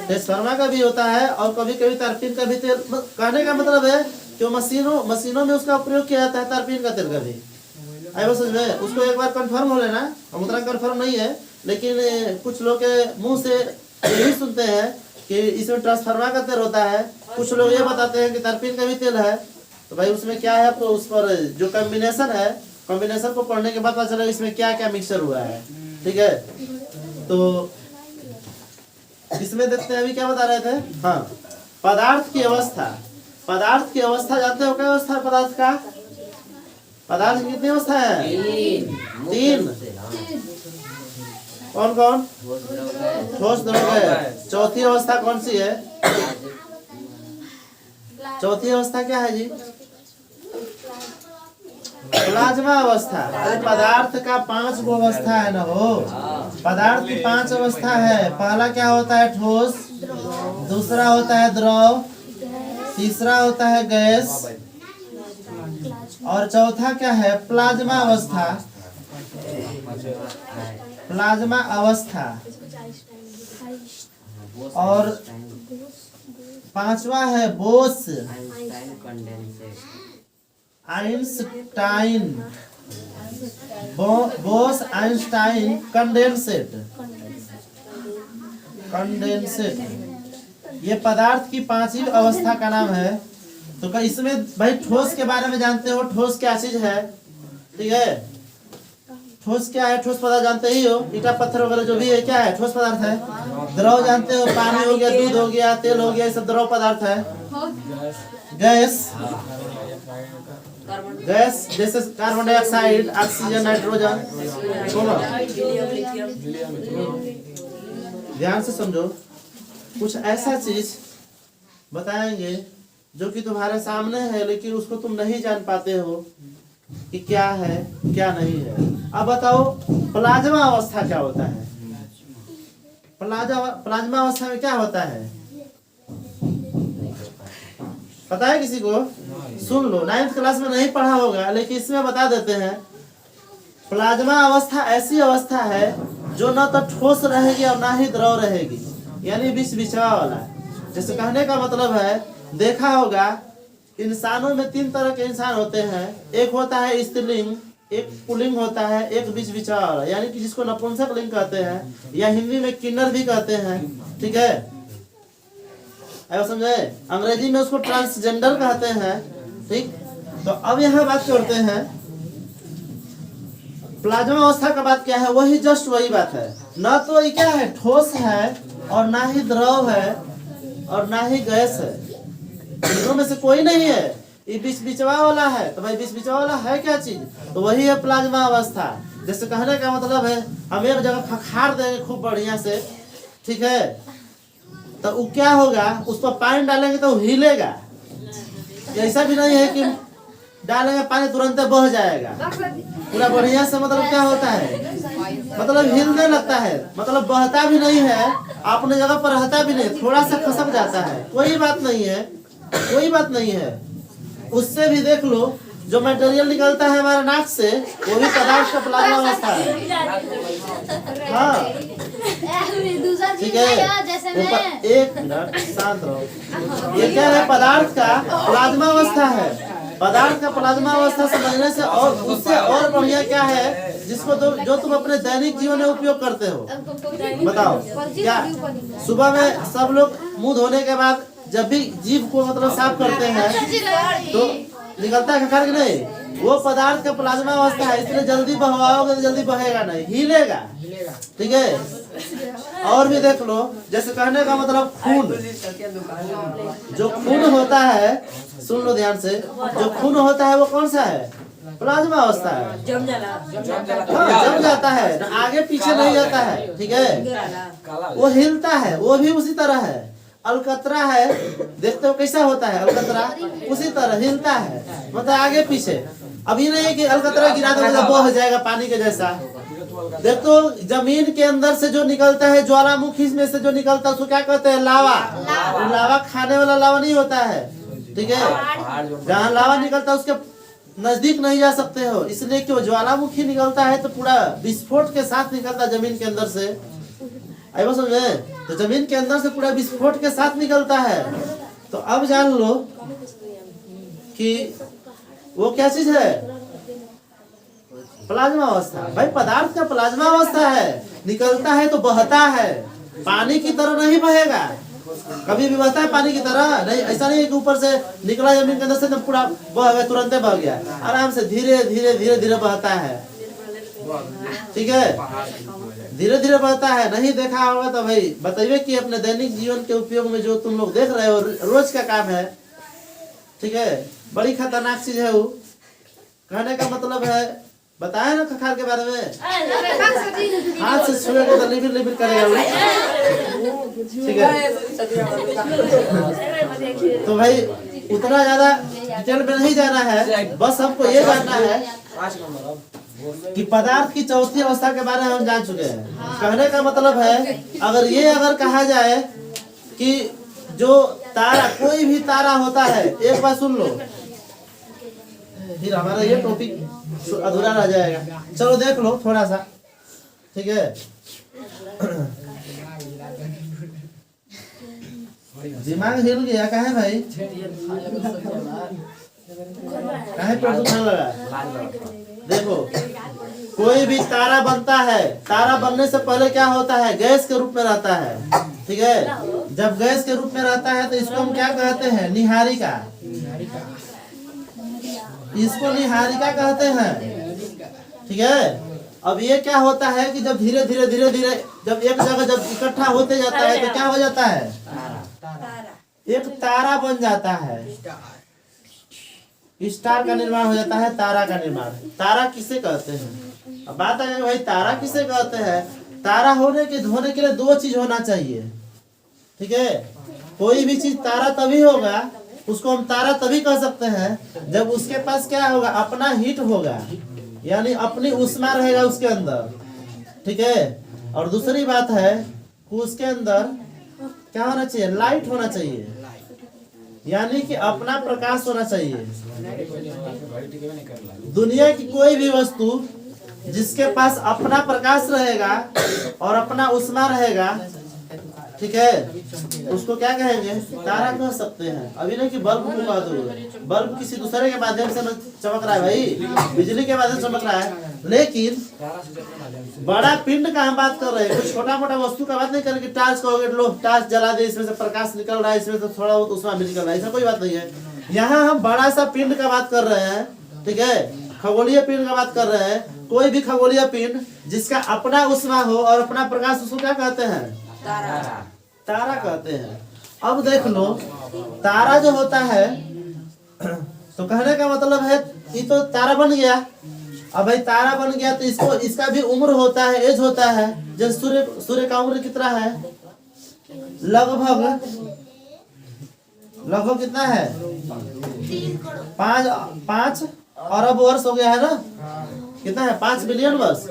ट्रांसफार्मर का भी होता है, और कभी कभी तारपीन का भी तेल। कहने का मतलब है कि मशीनों में उसका प्रयोग किया जाता है तारपीन का तेल का भी। आए समझ में? उसको एक बार कंफर्म हो लेना। हम उतना कंफर्म नहीं है, लेकिन कुछ लोग के मुंह से यही सुनते हैं कि इसमें ट्रांसफार्मर का तेल होता है। कुछ लोग ये बताते हैं कि तारपीन का भी तेल है। तो भाई उसमें क्या है, तो उस पर जो कॉम्बिनेशन है, कॉम्बिनेशन को पढ़ने के बाद पता चला इसमें क्या क्या मिक्सचर हुआ है। ठीक है, तो इसमें देखते हैं अभी क्या बता रहे थे। हाँ, पदार्थ की अवस्था। पदार्थ की अवस्था जानते हो क्या अवस्था है पदार्थ का? पदार्थ की कितनी अवस्था है? 3। कौन कौन? ठोस, द्रव्य। चौथी अवस्था कौन सी है? चौथी अवस्था क्या है जी? प्लाज्मा अवस्था। अरे पदार्थ का 5 गो अवस्था है ना हो। पदार्थ की 5 अवस्था है। पहला क्या होता है? ठोस। दूसरा होता है द्रव। तीसरा होता है गैस। और चौथा क्या है? प्लाज्मा अवस्था। प्लाज्मा अवस्था। और 5वां है Bose Einstein. Bose Einstein condensate. ये पदार्थ की 5वीं अवस्था का नाम है। तो इसमें भाई ठोस के बारे में जानते हो, ठोस क्या चीज है? ठीक है, ठोस क्या है? ठोस पदार्थ जानते ही हो, ईटा पत्थर वगैरह जो भी है क्या है? ठोस पदार्थ है। द्रव जानते हो, पानी हो गया, दूध हो गया, तेल हो गया, ये सब द्रव पदार्थ है। गैस, गैस जैसे कार्बन डाइऑक्साइड, ऑक्सीजन, नाइट्रोजन। ध्यान से समझो, कुछ ऐसा चीज बताएंगे जो कि तुम्हारे सामने है, लेकिन उसको तुम नहीं जान पाते हो कि क्या है क्या नहीं है। अब बताओ प्लाज्मा अवस्था क्या होता है? प्लाज्मा अवस्था में क्या होता है? पता है किसी को? सुन लो, 9th क्लास में नहीं पढ़ा होगा, लेकिन इसमें बता देते हैं। प्लाज्मा अवस्था ऐसी अवस्था है जो न तो ठोस रहेगी और ना ही द्रव रहेगी, यानी बीच बिचवा वाला। जैसे कहने का मतलब है, देखा होगा इंसानों में 3 तरह के इंसान होते हैं। एक होता है स्त्रीलिंग, एक पुल्लिंग होता है, एक बीच बिचवा वाला, यानी कि जिसको नपुंसक लिंग कहते हैं, या हिंदी में किन्नर भी कहते हैं। ठीक है, समझे? अंग्रेजी में उसको ट्रांसजेंडर कहते हैं। ठीक, तो अब यहाँ बात करते हैं प्लाज्मा अवस्था का। बात क्या है? वही जस्ट वही बात है। ना तो ये क्या है? ठोस है, और ना ही द्रव है, और ना ही गैस है। तीनों में से कोई नहीं है, ये बीच बिचवा वाला है। तो भाई बीच बिचवा वाला है क्या चीज? तो वही है प्लाज्मा अवस्था। जैसे कहने का मतलब है, हम एक जगह खखार देंगे खूब बढ़िया से, ठीक है, तो वो क्या होगा? उस पर पानी डालेंगे तो हिलेगा। ऐसा भी नहीं है कि डालेंगे पानी तुरंत बह जाएगा पूरा बढ़िया से। मतलब क्या होता है? मतलब हिलने लगता है, मतलब बहता भी नहीं है, अपने जगह पर रहता भी नहीं, थोड़ा सा खसक जाता है। कोई बात नहीं है, कोई बात नहीं है। उससे भी देख लो, जो मटेरियल निकलता है हमारे नाक से, वो भी पदार्थ का प्लाज्मा अवस्था है। हाँ, ठीक है, एक मिनट शांत रहो। ये क्या है? पदार्थ का प्लाज्मा अवस्था है। पदार्थ का प्लाज्मा अवस्था समझने से और उससे और बढ़िया क्या है, जिसको जो तुम अपने दैनिक जीवन में उपयोग करते हो? बताओ क्या? सुबह में सब लोग मुंह धोने के बाद जब भी जीभ को मतलब साफ करते हैं तो निकलता है खखार कि नहीं? वो पदार्थ का प्लाज्मा अवस्था है। इसलिए जल्दी बहवाओगे तो जल्दी बहेगा नहीं, हिलेगा। ठीक है, और भी देख लो, जैसे कहने का मतलब खून, जो खून होता है, सुन लो ध्यान से, जो खून होता है वो कौन सा है? प्लाज्मा अवस्था है। हाँ, जम जाता है, ना आगे पीछे नहीं जाता है, ठीक है। वो हिलता है, वो भी उसी तरह है। अलकतरा है, देखते हो कैसा होता है अलकतरा, उसी तरह हिलता है, मतलब आगे पीछे। अभी नहीं है कि अलकतरा गिरा दो बह हो जाएगा पानी के जैसा। देखो जमीन के अंदर से जो निकलता है, ज्वालामुखी में से जो निकलता है उसको क्या कहते हैं? लावा। लावा खाने वाला लावा नहीं होता है, ठीक है। जहाँ लावा निकलता है उसके नजदीक नहीं जा सकते हो, इसलिए कि वो ज्वालामुखी निकलता है तो पूरा विस्फोट के साथ निकलता है जमीन के अंदर से। आई बात समझे? तो जमीन के अंदर से पूरा विस्फोट के साथ निकलता है। तो अब जान लो कि वो क्या चीज है? प्लाज्मा अवस्था। भाई पदार्थ का प्लाज्मा अवस्था है, निकलता है तो बहता है, पानी की तरह नहीं बहेगा। कभी भी बहता है पानी की तरह नहीं, ऐसा नहीं है कि ऊपर से निकला जमीन के अंदर से तो पूरा बह गया, तुरंत बह गया। आराम से धीरे धीरे धीरे धीरे बहता है, ठीक है, धीरे धीरे बहता है। नहीं देखा होगा तो भाई बताइए कि अपने दैनिक जीवन के उपयोग में जो तुम लोग देख रहे हो रोज का काम है, ठीक है, बड़ी खतरनाक चीज है वो। कहने का मतलब है, बताया ना खखार के बारे में, हाथ से छुएगा तो लिबिर लिबिर करेगा वो, ठीक है। तो भाई उतना ज्यादा डिटेल में नहीं जाना है, बस हमको ये जानना है कि पदार्थ की चौथी अवस्था के बारे में हम जान चुके हैं। कहने का मतलब है, अगर कहा जाए कि जो तारा, कोई भी तारा होता है, एक बार सुन लो फिर हमारा ये टॉपिक अधूरा रह जाएगा। चलो देख लो थोड़ा सा, ठीक है। दिमाग हिल गया, कहाँ है भाई? कहाँ पे दुखने लगा? देखो कोई भी तारा बनता है, तारा बनने से पहले क्या होता है? गैस के रूप में रहता है, ठीक है। जब गैस के रूप में रहता है तो इसको हम क्या कहते हैं? निहारिका। इसको निहारिका कहते हैं, ठीक है। अब ये क्या होता है कि जब धीरे धीरे धीरे धीरे जब एक जगह जब इकट्ठा होते जाता है तो क्या हो जाता है? एक तारा बन जाता है, स्टार का निर्माण हो जाता है, तारा का निर्माण। तारा किसे कहते हैं? अब बात है भाई तारा किसे कहते हैं? तारा होने के लिए दो चीज होना चाहिए, ठीक है। कोई भी चीज तारा तभी होगा, उसको हम तारा तभी कह सकते हैं जब उसके पास क्या होगा? अपना हीट होगा, यानी अपनी ऊष्मा रहेगा उसके अंदर, ठीक है। और दूसरी बात है कि उसके अंदर क्या होना चाहिए? लाइट होना चाहिए, यानी कि अपना प्रकाश होना चाहिए। दुनिया की कोई भी वस्तु जिसके पास अपना प्रकाश रहेगा और अपना ऊष्मा रहेगा, ठीक है, उसको क्या कहेंगे? तारा कह सकते हैं। अभी नहीं कि बल्ब को कह दो, बल्ब किसी दूसरे के माध्यम से चमक रहा है भाई, बिजली के माध्यम से चमक रहा है। लेकिन बड़ा पिंड का हम बात कर रहे हैं, कुछ छोटा मोटा वस्तु का बात नहीं कर रहे कि टार्च कहोगे लो टार्च जला दे, इसमें से प्रकाश निकल रहा है, इसमें से थोड़ा बहुत ऊष्मा भी निकल रहा है, ऐसा कोई बात नहीं है। यहाँ हम बड़ा सा पिंड का बात कर रहे हैं, ठीक है, खगोलीय पिंड का बात कर रहे हैं। कोई भी खगोलीय पिंड जिसका अपना ऊष्मा हो और अपना प्रकाश, उसको क्या कहते हैं? तारा कहते हैं। अब देख लो तारा जो होता है, तो कहने का मतलब है ये तो तारा बन गया। अब भाई तारा बन गया तो इसको इसका भी उम्र होता है, एज होता है। जैसे सूर्य का उम्र कितना है? लगभग कितना है? 5 अरब वर्ष हो गया है ना? कितना है? 5 बिलियन वर्ष,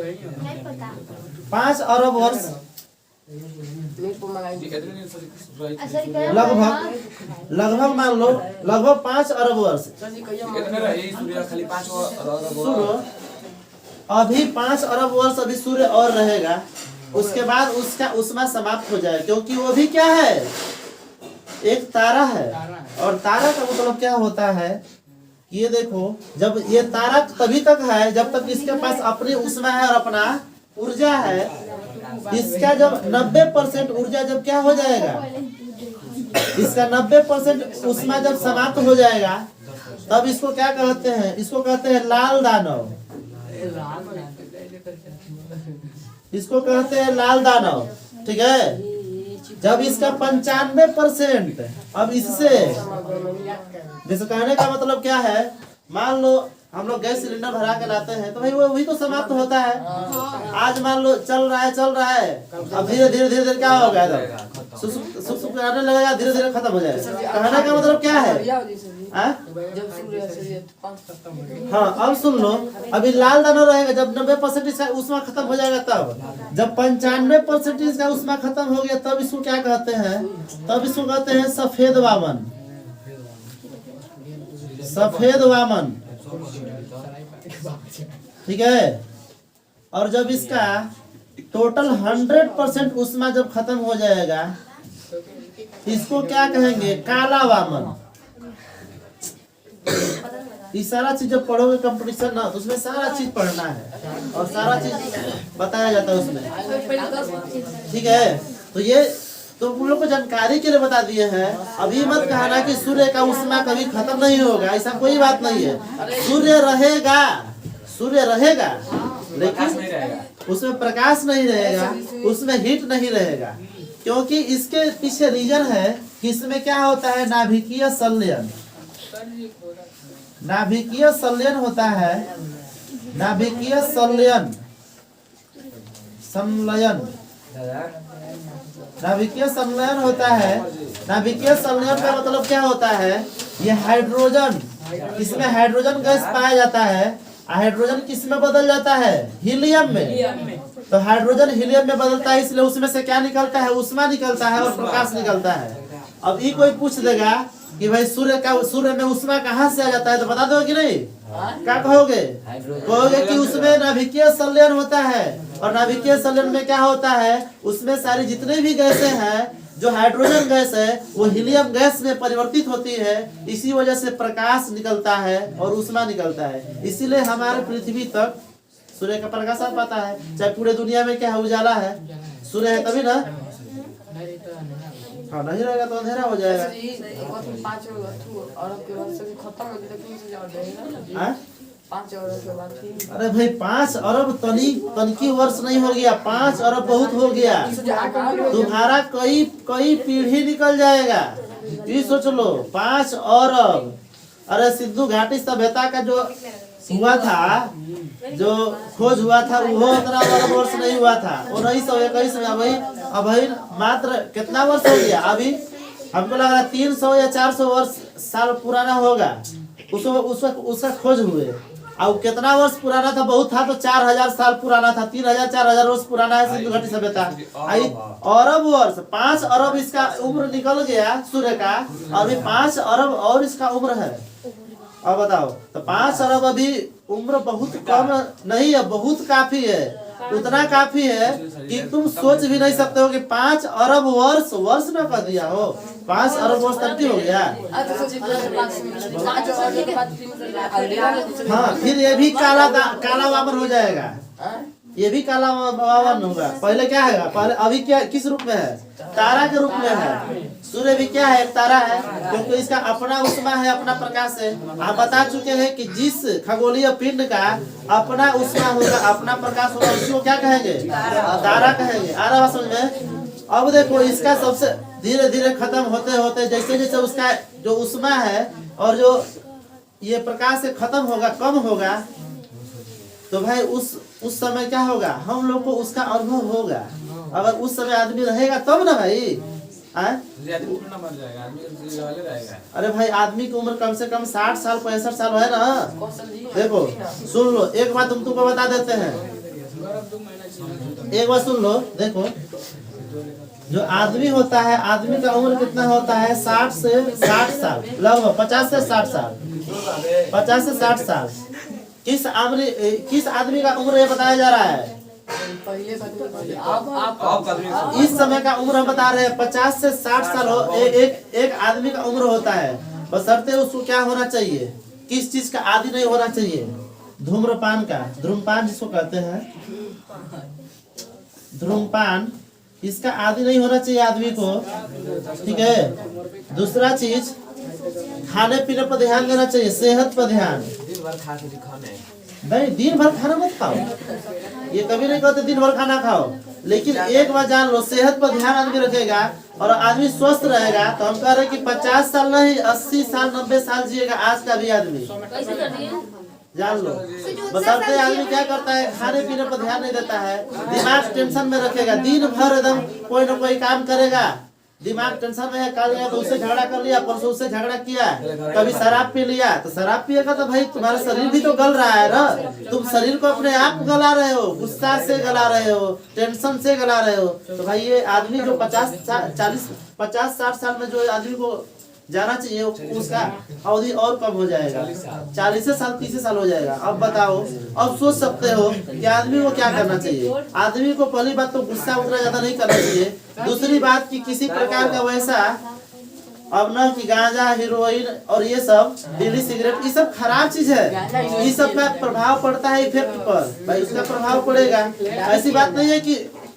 5 अरब वर्ष लगभग मान लो, लगभग 5 अरब वर्ष। सुनो, अभी 5 अरब वर्ष अभी सूर्य और रहेगा, उसके बाद उसका ऊष्मा समाप्त हो जाए, क्योंकि वो भी क्या है? एक तारा है। और तारा का मतलब क्या होता है? ये देखो, जब ये तारा तभी तक है जब तक इसके पास अपनी ऊष्मा है और अपना ऊर्जा है। इसका जब 90% ऊर्जा जब क्या हो जाएगा, इसका 90% ऊष्मा जब समाप्त हो जाएगा, तब इसको क्या कहते हैं? इसको कहते हैं लाल दानव। इसको कहते हैं लाल दानव। ठीक है। जब इसका 95%, अब इससे जैसे कहने का मतलब क्या है, मान लो हम लोग गैस सिलेंडर भरा के लाते हैं तो भाई वो वही तो समाप्त होता है। आज मान लो चल रहा है, अब धीरे धीरे क्या होगा, एकदम सुख आने लगेगा, धीरे धीरे खत्म हो जाएगा। कहने का मतलब क्या है? हाँ, अब सुन लो, अभी लाल दाना रहेगा, जब 90% इसका उष्मा खत्म हो जाएगा, तब जब 95% इसका उष्मा खत्म हो गया, तब इसको क्या कहते हैं? तब इसको कहते हैं सफेद वामन। सफेद वामन, ठीक है। और जब इसका टोटल 100% उष्मा जब खत्म हो जाएगा, इसको क्या कहेंगे? काला वामन। ये सारा चीज जब पढ़ोगे कंपटीशन ना, तो उसमें सारा चीज पढ़ना है और सारा चीज बताया जाता है उसमें, ठीक है। तो ये तो उन लोग को जानकारी के लिए बता दिए हैं। अभी मत कहना कि सूर्य का उष्मा कभी खत्म नहीं होगा, ऐसा कोई बात नहीं है। सूर्य रहेगा लेकिन उसमें प्रकाश नहीं रहेगा, उसमें हीट नहीं रहेगा, क्योंकि इसके पीछे रीजन है कि इसमें क्या होता है? नाभिकीय संलयन। नाभिकीय संलयन होता है, नाभिकीय संलयन, नाभिकीय संलयन होता है। नाभिकीय संलयन का मतलब क्या होता है? ये हाइड्रोजन, इसमें हाइड्रोजन गैस पाया जाता है। हाइड्रोजन किस में बदल जाता है? हीलियम में। तो हाइड्रोजन हीलियम में बदलता है, इसलिए उसमें से क्या निकलता है? उष्मा निकलता है और प्रकाश निकलता है। अब ये कोई पूछ देगा कि भाई सूर्य में उष्मा कहाँ से आ जाता है, तो बता दो कि नहीं? क्या कहोगे? कहोगे कि उसमें नाभिकीय संलयन होता है, और नाभिकीय संलयन में क्या होता है? उसमें सारी जितने भी गैसें हैं, जो हाइड्रोजन गैस है वो हीलियम गैस में परिवर्तित होती है, इसी वजह से प्रकाश निकलता है और उष्मा निकलता है। इसीलिए हमारे पृथ्वी तक सूर्य का प्रकाश आ पाता है। चाहे पूरे दुनिया में क्या है? उजाला है, सूर्य है तभी ना। हाँ, नहीं रहेगा तो अंधेरा हो जाएगा। अरे भाई 5 अरब तनिकी वर्ष नहीं हो गया, 5 अरब बहुत हो गया। तुम्हारा कई पीढ़ी निकल जाएगा। ये सोच लो, 5 अरब। अरे सिंधु घाटी सभ्यता का जो हुआ था, जो खोज हुआ था, वो 15 अरब वर्ष नहीं हुआ था, 1921 में। अभी मात्र कितना वर्ष हो गया? अभी हमको लग रहा है 300 या 400 वर्ष साल पुराना होगा उसका खोज हुए। और कितना वर्ष पुराना था? बहुत था तो 4000 साल पुराना था, 3000-4000 वर्ष पुराना है सिंधु घाटी सभ्यता। अरब वर्ष, 5 अरब इसका उम्र निकल गया सूर्य का, अभी 5 अरब और इसका उम्र है। अब बताओ, तो 5 अरब अभी उम्र बहुत कम नहीं है, बहुत काफी है। उतना काफी है कि तुम सोच भी नहीं सकते हो कि 5 अरब वर्ष में कर दिया हो। 5 अरब वर्ष तक हो गया। हाँ, फिर ये भी काला वामन हो जाएगा, ये भी काला वामन होगा। पहले क्या है? पहले अभी क्या किस रूप में है? तारा के रूप में है। सूर्य भी क्या है? एक तारा है, क्योंकि इसका अपना उष्मा है, अपना प्रकाश है। आप बता चुके हैं कि जिस खगोलीय पिंड का अपना उष्मा होगा, अपना प्रकाश होगा, उसको क्या कहेंगे? तारा कहेंगे। आ रहा है समझ में? अब देखो, इसका सबसे धीरे धीरे खत्म होते होते जैसे जैसे उसका जो उष्मा है और जो ये प्रकाश से खत्म होगा, कम होगा, तो भाई उस समय क्या होगा? हम लोग को उसका अनुभव होगा। अगर उस समय आदमी रहेगा तब ना भाई। अरे भाई, आदमी की उम्र कम से कम 60 साल 65 साल है ना। देखो सुन लो, एक बात तुमको बता देते हैं, एक बात सुन लो। देखो, जो आदमी होता है, आदमी का उम्र कितना होता है? 60 से 60 साल, लगभग 50 से 60 साल, 50 से 60 साल। किस आदमी का उम्र ये बताया जा रहा है? इस समय का उम्र हम बता रहे हैं, 50 से 60 साल हो एक आदमी का उम्र होता है। बशर्ते उसको क्या होना चाहिए? किस चीज का आदी नहीं होना चाहिए? धूम्रपान का, धूम्रपान जिसको कहते हैं, धूम्रपान, इसका आदी नहीं होना चाहिए आदमी को, ठीक है। दूसरा चीज, खाने पीने पर ध्यान देना चाहिए, सेहत पर ध्यान। नहीं, दिन भर खाना मत खाओ, ये कभी नहीं कहते दिन भर खाना खाओ, लेकिन एक बात जान लो, सेहत पर ध्यान आदमी रखेगा और आदमी स्वस्थ रहेगा तो हम कह रहे हैं कि 50 साल नहीं 80 साल 90 साल जिएगा आज का भी आदमी, जान लो। बशर्ते आदमी क्या करता है, खाने पीने पर ध्यान नहीं देता है, दिमाग टेंशन में रखेगा, दिन भर एकदम कोई ना कोई काम करेगा, दिमाग टेंशन में है, कल गया तो उससे झगड़ा कर लिया, परसों उससे झगड़ा किया, कभी शराब पी लिया, तो शराब पिएगा तो भाई तुम्हारा शरीर भी तो गल रहा है ना, तुम शरीर को अपने आप गला रहे हो, गुस्सा से गला रहे हो, टेंशन से गला रहे हो। तो भाई ये आदमी जो 50-60 साल में जो आदमी को जाना चाहिए उसका अवधि और कम हो जाएगा, 40 साल 30 साल हो जाएगा। अब बताओ, अब सोच सकते हो कि आदमी को क्या करना चाहिए। आदमी को पहली बात तो गुस्सा उतना ज्यादा नहीं करना चाहिए, दूसरी बात कि किसी प्रकार का वैसा अब न कि गांजा हीरोइन और ये सब बीड़ी सिगरेट ये सब खराब चीज है, ये सब का प्रभाव पड़ता है इफेक्ट पर, भाई उसका प्रभाव पड़ेगा। ऐसी बात नहीं है कि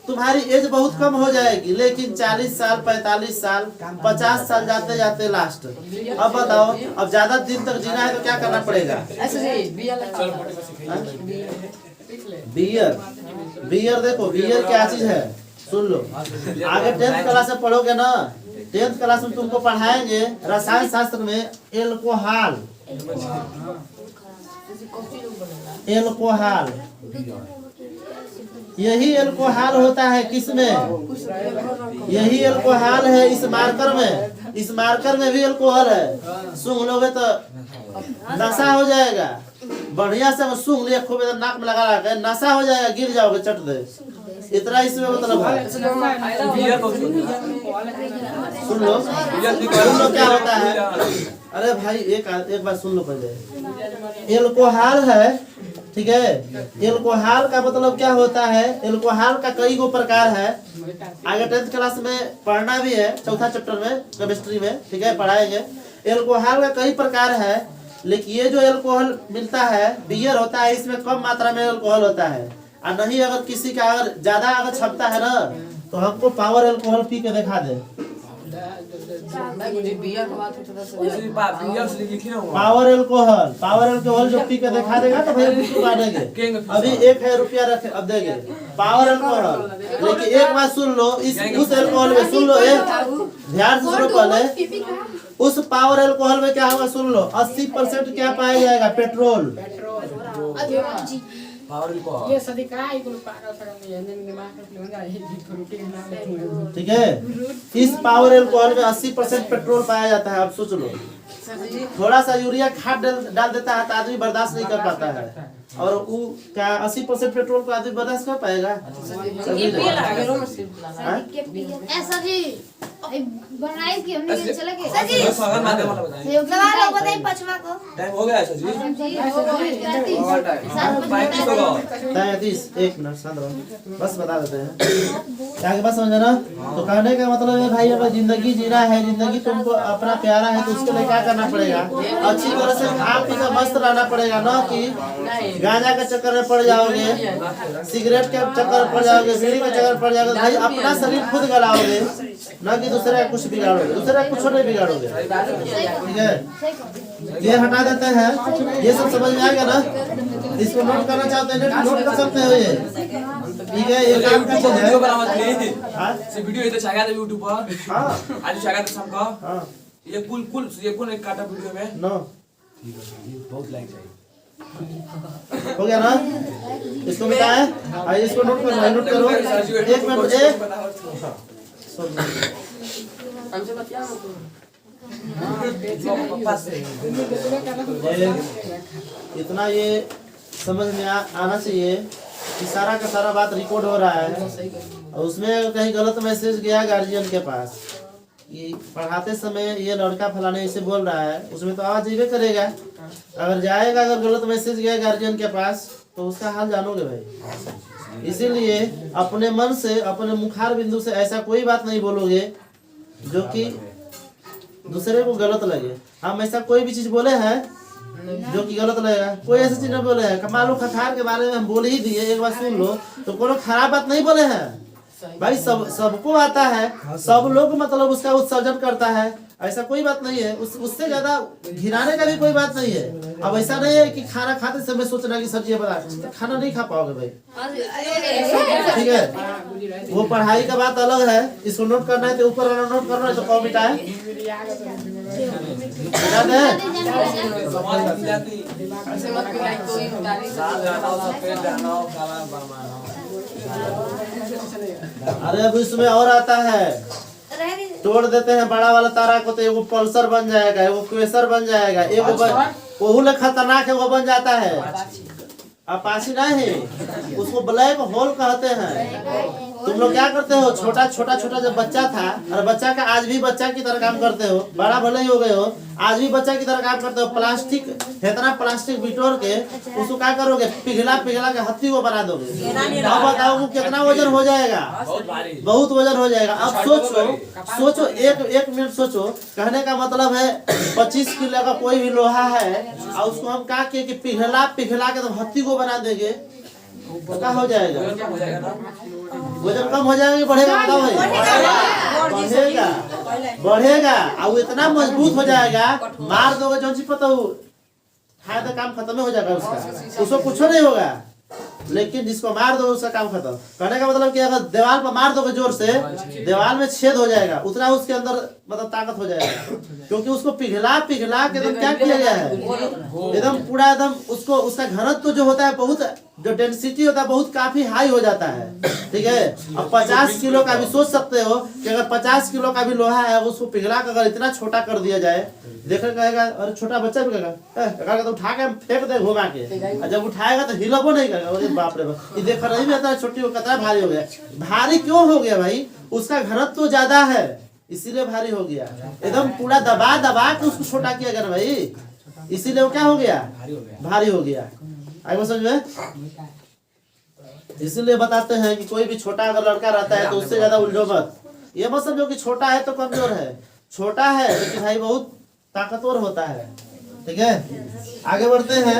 तुम्हारी एज बहुत कम हो जाएगी, लेकिन 40 साल 45 साल 50 साल जाते जाते लास्ट। अब बताओ, अब ज्यादा दिन तक जीना है तो क्या करना पड़ेगा। बियर देखो, बियर क्या चीज है सुन लो, आगे 10th क्लास में पढ़ोगे ना, 10th क्लास में तुमको पढ़ाएंगे रसायन शास्त्र में एल्कोहल, एल्कोहल यही एल्कोहल होता है किसमें, यही एल्कोहल है इस मार्कर में, इस मार्कर में भी एल्कोहल है। सूंघ लोगे तो नशा हो जाएगा, बढ़िया से सूंघ लिया खूब नाक में लगा के नशा हो जाएगा, गिर जाओगे चट दे, इतना इसमें मतलब है। सुन लो क्या होता है, अरे भाई एक बार सुन लो पहले। एल्कोहल है, ठीक है, एल्कोहल का मतलब क्या होता है, एल्कोहल का कई गो प्रकार है, आगे 10th क्लास में पढ़ना भी है, चौथा चैप्टर में केमिस्ट्री में, ठीक है, पढ़ाएंगे। एल्कोहल का कई प्रकार है, लेकिन ये जो एल्कोहल मिलता है बियर होता है, इसमें कम मात्रा में एल्कोहल होता है, और नहीं अगर किसी का अगर ज्यादा अगर छपता है ना तो हमको पावर एल्कोहल पी के दिखा दे। पावर एल्कोहल जो पी के दिखा देगा तो भाई बिल्कुल बांटेंगे। अभी 1 रुपया रखे, अब देंगे पावर एल्कोहल। लेकिन एक बात सुन लो, इस उस एल्कोहल में सुन लो, एक ध्यान से सुनो पहले, उस पावर एल्कोहल में क्या होगा सुन लो, 80% क्या पाया जाएगा, पेट्रोल। ठीक है, इस पावर एल्कोहल में 80% पेट्रोल पाया जाता है। अब सोच लो, थोड़ा सा यूरिया खाद डाल देता है तो आदमी बर्दाश्त नहीं कर पाता है, और वो क्या 80% पेट्रोल को आदमी बर्दाश्त कर पाएगा। बनाई कि हमने ये चला के सर जी सवाल हो बताइए पचमा को टाइम हो गया सर जी एक मिनट शांत रहो, बस बता देते हैं क्या के बात समझे ना। तो कहने का मतलब है भाई अगर जिंदगी जीना है, जिंदगी तुमको अपना प्यारा है तो उसके लिए क्या करना पड़ेगा, अच्छी तरह से खा पी कर मस्त रहना पड़ेगा, ना कि गांजा के चक्कर में पड़ जाओगे, सिगरेट के चक्कर में पड़ जाओगे, बीड़ी के चक्कर में पड़ जाओगे, भाई अपना शरीर खुद गलाओगे, ना कि दूसरे का कुछ बिगाड़ोगे, दूसरे का कुछ नहीं बिगाड़ोगे। ठीक है, ये हटा देते हैं, ये सब समझ में आ गया ना। इसको नोट करना चाहते हैं नोट कर सकते हो ये, ठीक है। ये काम का चीज है, वीडियो बनावत नहीं हां से वीडियो इधर छागा दे YouTube पर। हां आज छागा दे सबका। हां ये कुल ये कौन एक काटा वीडियो में नो ठीक है, बहुत लाइक चाहिए, हो गया ना। इसको मिटाए, आइए इसको नोट करो, नोट करो 1 मिनट हमसे बतिया इतना ये समझ में आना चाहिए कि सारा का सारा बात रिकॉर्ड हो रहा है, और उसमें कहीं गलत मैसेज गया गार्जियन के पास कि पढ़ाते समय ये लड़का फलाने ऐसे बोल रहा है, उसमें तो आवाज जाइए करेगा। अगर जाएगा, अगर गलत मैसेज गया गार्जियन के पास तो उसका हाल जानोगे भाई। इसीलिए अपने मन से, अपने मुखार बिंदु से ऐसा कोई बात नहीं बोलोगे जो कि दूसरे को गलत लगे। हम ऐसा कोई भी चीज बोले हैं जो कि गलत लगेगा, कोई ऐसी चीज नहीं बोले हैं। कमालू खखार के बारे में हम बोल ही दिए, एक बार सुन लो, तो कोई खराब बात नहीं बोले हैं, भाई सबको आता है, सब लोग मतलब उसका उत्सर्जन करता है, ऐसा कोई बात नहीं है। उससे ज्यादा घिनाने का भी कोई बात नहीं है। अब ऐसा नहीं है कि खाना खाते समय सोचना कि सब्जी बना, खाना नहीं खा पाओगे भाई, ठीक है। वो पढ़ाई का बात अलग है, इसको नोट करना है तो ऊपर वाला नोट करना है तो कौन मिटाए ऐसे मत मिलाई कोई तारीफ अरे अब इसमें और आता है, तोड़ देते हैं बड़ा वाला तारा को तो एगो पल्सर बन जाएगा, एगो क्वेसर बन जाएगा, एगो वो खतरनाक है, वो बन जाता है अपाची नहीं, उसको ब्लैक होल कहते हैं। तुम लोग क्या करते हो, छोटा छोटा छोटा जब बच्चा था, और बच्चा का आज भी बच्चा की तरह काम करते हो, बड़ा भले ही हो गए हो, आज भी बच्चा की तरह काम करते हो। प्लास्टिक इतना प्लास्टिक बिटोर के उसको क्या करोगे, पिघला पिघला के हत्ती को बना दोगे। अब बताओ कितना वजन हो जाएगा, बहुत वजन हो जाएगा। अब सोचो एक मिनट सोचो, कहने का मतलब है 25 किलो का कोई भी लोहा है और उसको हम क्या किए कि पिघला पिघला के तो हत्ती को बना देंगे, तो क्या हो जाएगा, वजन कम हो जाएगा कि बढ़ेगा, बताओ भाई। बढ़ेगा और वो इतना मजबूत हो जाएगा, मार दोगे जो पता हो फायदा, काम खत्म हो जाएगा उसका, उसको कुछ नहीं होगा। लेकिन जिसको मार दो उसका काम खत्म। कहने का मतलब कि अगर दीवार पर मार दोगे जोर से, दीवार में छेद हो जाएगा, उतना उसके अंदर मतलब ताकत हो जाएगा, क्योंकि उसको पिघला पिघला के एकदम क्या किया गया है, एकदम पूरा एकदम उसको, उसका घनत्व जो होता है बहुत, जो डेंसिटी होता है बहुत काफी हाई हो जाता है, ठीक है। अब 50 किलो का भी सोच सकते हो कि अगर 50 किलो का भी लोहा है उसको पिघला कर अगर इतना छोटा कर दिया जाए, देखकर कहेगा, और छोटा बच्चा भी कहेगा तो उठा के फेंक दे घुमा के, और जब उठाएगा तो हिलबो नहीं करेगा, अरे बाप रे बाप, ये देख रही है छोटी वो कितना भारी हो गया। भारी क्यों हो गया भाई, उसका घनत्व ज्यादा है इसीलिए भारी हो गया, एकदम पूरा दबा दबा के उसको छोटा किया गया भाई, इसीलिए वो क्या हो गया, भारी हो गया। आगे समझ में, इसीलिए बताते हैं कि कोई भी छोटा अगर लड़का रहता है तो उससे ज्यादा उलझो मत। ये मत समझो कि छोटा है तो कमजोर है, छोटा है लेकिन भाई बहुत ताकतवर होता है, ठीक है। आगे बढ़ते हैं,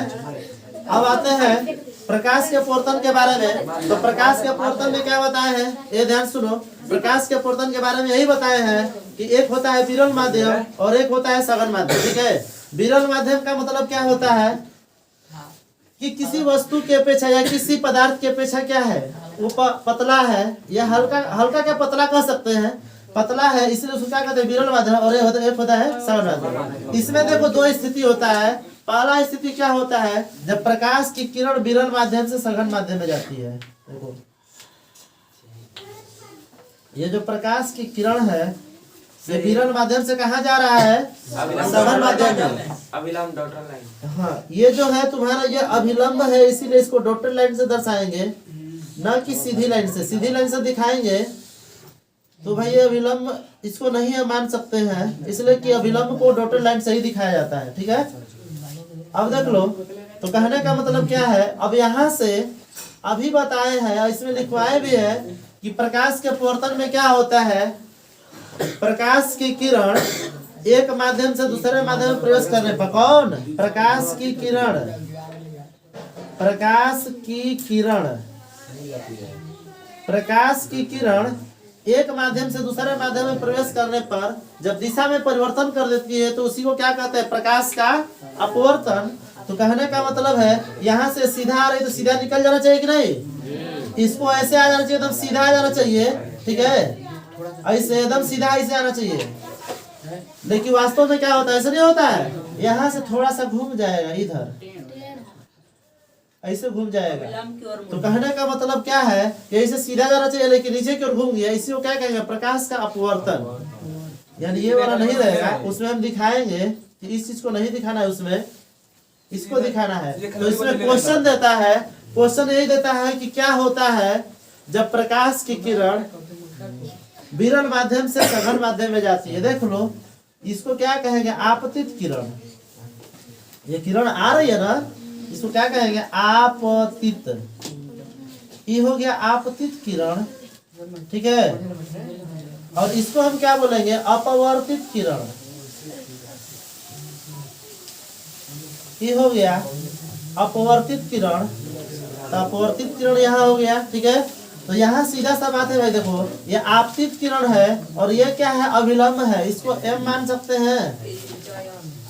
अब आते हैं प्रकाश के पोर्तन के बारे में। तो प्रकाश के पोर्तन में क्या बताए हैं, ये ध्यान सुनो। प्रकाश के पोर्तन के बारे में यही बताए हैं कि एक होता है विरल माध्यम और एक होता है सघन माध्यम, ठीक है। विरल माध्यम का मतलब क्या होता है कि किसी वस्तु के अपेक्षा या किसी पदार्थ के अपेक्षा क्या है, वो पतला है या हल्का, हल्का क्या पतला कह सकते हैं, पतला है, इसलिए उसको क्या कहते हैं विरल माध्यम, और एक होता है सघन माध्यम। इसमें देखो दो स्थिति होता है। पहला स्थिति क्या होता है, जब प्रकाश की किरण विरल माध्यम से सघन माध्यम में जाती है। देखो ये जो प्रकाश की किरण है ये विरल माध्यम से कहाँ जा रहा है, सघन माध्यम में, अभिलंब डॉटर लाइन। हाँ, ये जो है तुम्हारा ये अभिलंब है, इसीलिए इसको डॉटेड लाइन से दर्शाएंगे, न कि सीधी लाइन से। सीधी लाइन से दिखाएंगे तो भाई ये अभिलंब इसको नहीं हम मान सकते हैं, इसलिए कि अभिलंब को डॉटेड लाइन से ही दिखाया जाता है, ठीक है। अब देख लो, तो कहने का मतलब क्या है, अब यहाँ से अभी बताए हैं, इसमें लिखवाए भी है कि प्रकाश के पवर्तन में क्या होता है, प्रकाश की किरण एक माध्यम से दूसरे माध्यम में प्रवेश करने पर, कौन, प्रकाश की किरण, प्रकाश की किरण, प्रकाश की किरण एक माध्यम से दूसरे माध्यम में प्रवेश करने पर जब दिशा में परिवर्तन कर देती है तो उसी को क्या कहते हैं, प्रकाश का अपवर्तन। तो कहने का मतलब है यहाँ से सीधा आ रही तो सीधा निकल जाना चाहिए कि नहीं, इसको ऐसे आ जाना चाहिए, एकदम सीधा आ जाना चाहिए, ठीक है, ऐसे एकदम सीधा ऐसे आना चाहिए। लेकिन वास्तव में क्या होता है, ऐसा नहीं होता है, यहाँ से थोड़ा सा घूम जाएगा, इधर ऐसे घूम जाएगा। तो कहने का मतलब क्या है कि ऐसे सीधा जाना चाहिए लेकिन नीचे की ओर घूम गया, इसी को क्या कहेंगे, प्रकाश का अपवर्तन। यानी ये वाला नहीं रहेगा, उसमें हम दिखाएंगे कि इस चीज को नहीं दिखाना है, उसमें इसको दिखाना है। तो इसमें क्वेश्चन देता है, क्वेश्चन यही देता है कि क्या होता है जब प्रकाश की किरण विरल माध्यम से सघन माध्यम में जाती है। देख लो, इसको क्या कहेंगे, आपतित किरण। ये किरण आ रही है ना, इसको क्या कहेंगे, आपतित। ये हो गया आपतित किरण, ठीक है। और इसको हम क्या बोलेंगे, अपवर्तित किरण। ये हो गया अपवर्तित किरण, तो अपवर्तित किरण यहाँ हो गया, ठीक है। तो यहाँ सीधा सा बात है भाई, देखो ये आपतित किरण है और ये क्या है, अभिलंब है। इसको m मान सकते हैं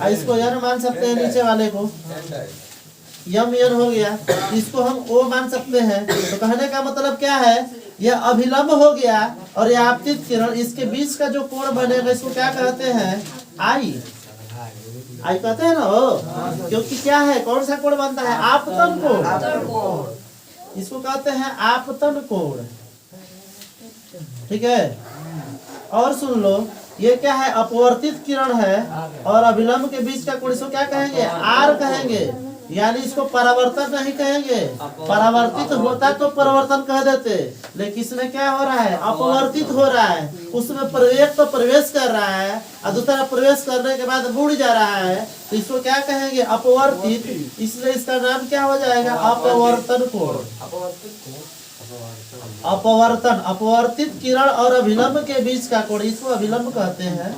और इसको n मान सकते हैं, नीचे वाले को यम n हो गया, इसको हम o मान सकते हैं। तो कहने का मतलब क्या है, यह अभिलंब हो गया और यह आपतित किरण, इसके बीच का जो कोण बनेगा इसको क्या कहते हैं, आई कहते हैं ना हो, क्योंकि क्या है, कौन सा कोण बनता है, आपतन कोण, इसको कहते हैं आपतन कोण। ठीक है, और सुन लो, ये क्या है, अपवर्तित किरण है और अभिलंब के बीच का कोण, इसको क्या कहेंगे, आर कहेंगे। यानी इसको परावर्तन नहीं कहेंगे, परावर्तित होता तो परिवर्तन कह देते, लेकिन इसमें क्या हो रहा है, अपवर्तित हो रहा है। उसमें प्रवेश तो प्रवेश कर रहा है और दूसरा प्रवेश करने के बाद बुड़ जा रहा है, तो इसको क्या कहेंगे, अपवर्तित। इसलिए इसका नाम क्या हो जाएगा, अपवर्तन कोण। अपवर्तन, अपवर्तित किरण और अभिलंब के बीच का कोण, इसको अभिलंब कहते हैं।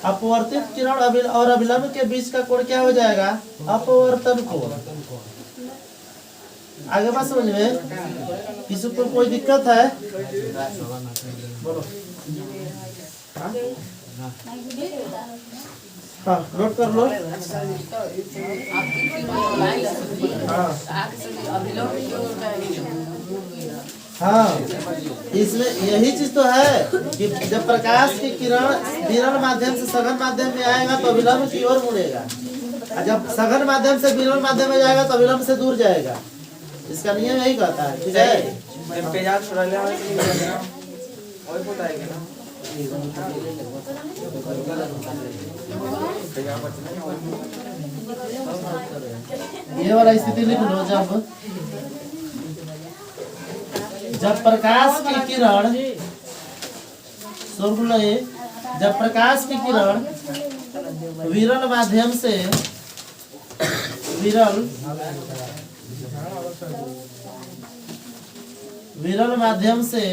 अपवर्तित किरण और अभिलंब के बीच का कोण क्या हो जाएगा, अपवर्तन कोण। आगे बात समझ में, किसी को कोई दिक्कत है, बोलो। हाँ, नोट कर लो। हाँ, इसमें यही चीज तो है कि जब प्रकाश की किरण विरल माध्यम से सघन माध्यम में आएगा तो अभिलंब की ओर मुड़ेगा, और जब सघन माध्यम से विरल माध्यम में जाएगा तो अभिलंब से दूर जाएगा। इसका नियम यही कहता है। ठीक है, ये वाला स्थिति लिख लो। जब प्रकाश की किरण, सुन लो, जब प्रकाश की किरण विरल माध्यम से विरल माध्यम से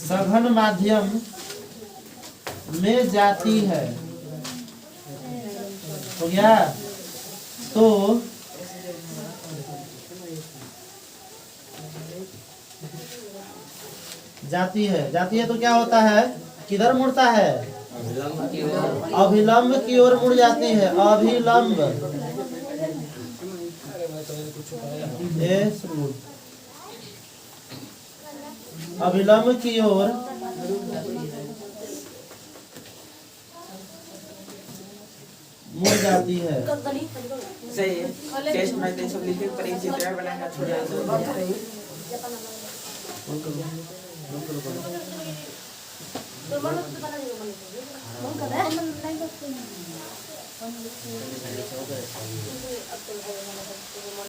सघन माध्यम में जाती है, हो गया, तो जाती है तो क्या होता है, किधर मुड़ता है, अभिलंब की ओर मुड़ जाती है। अभिलंब, अभिलंब की ओर मुड़ जाती है। सही है, टेस्ट में तो सब लिखे पर एक चित्र बनाना छोड़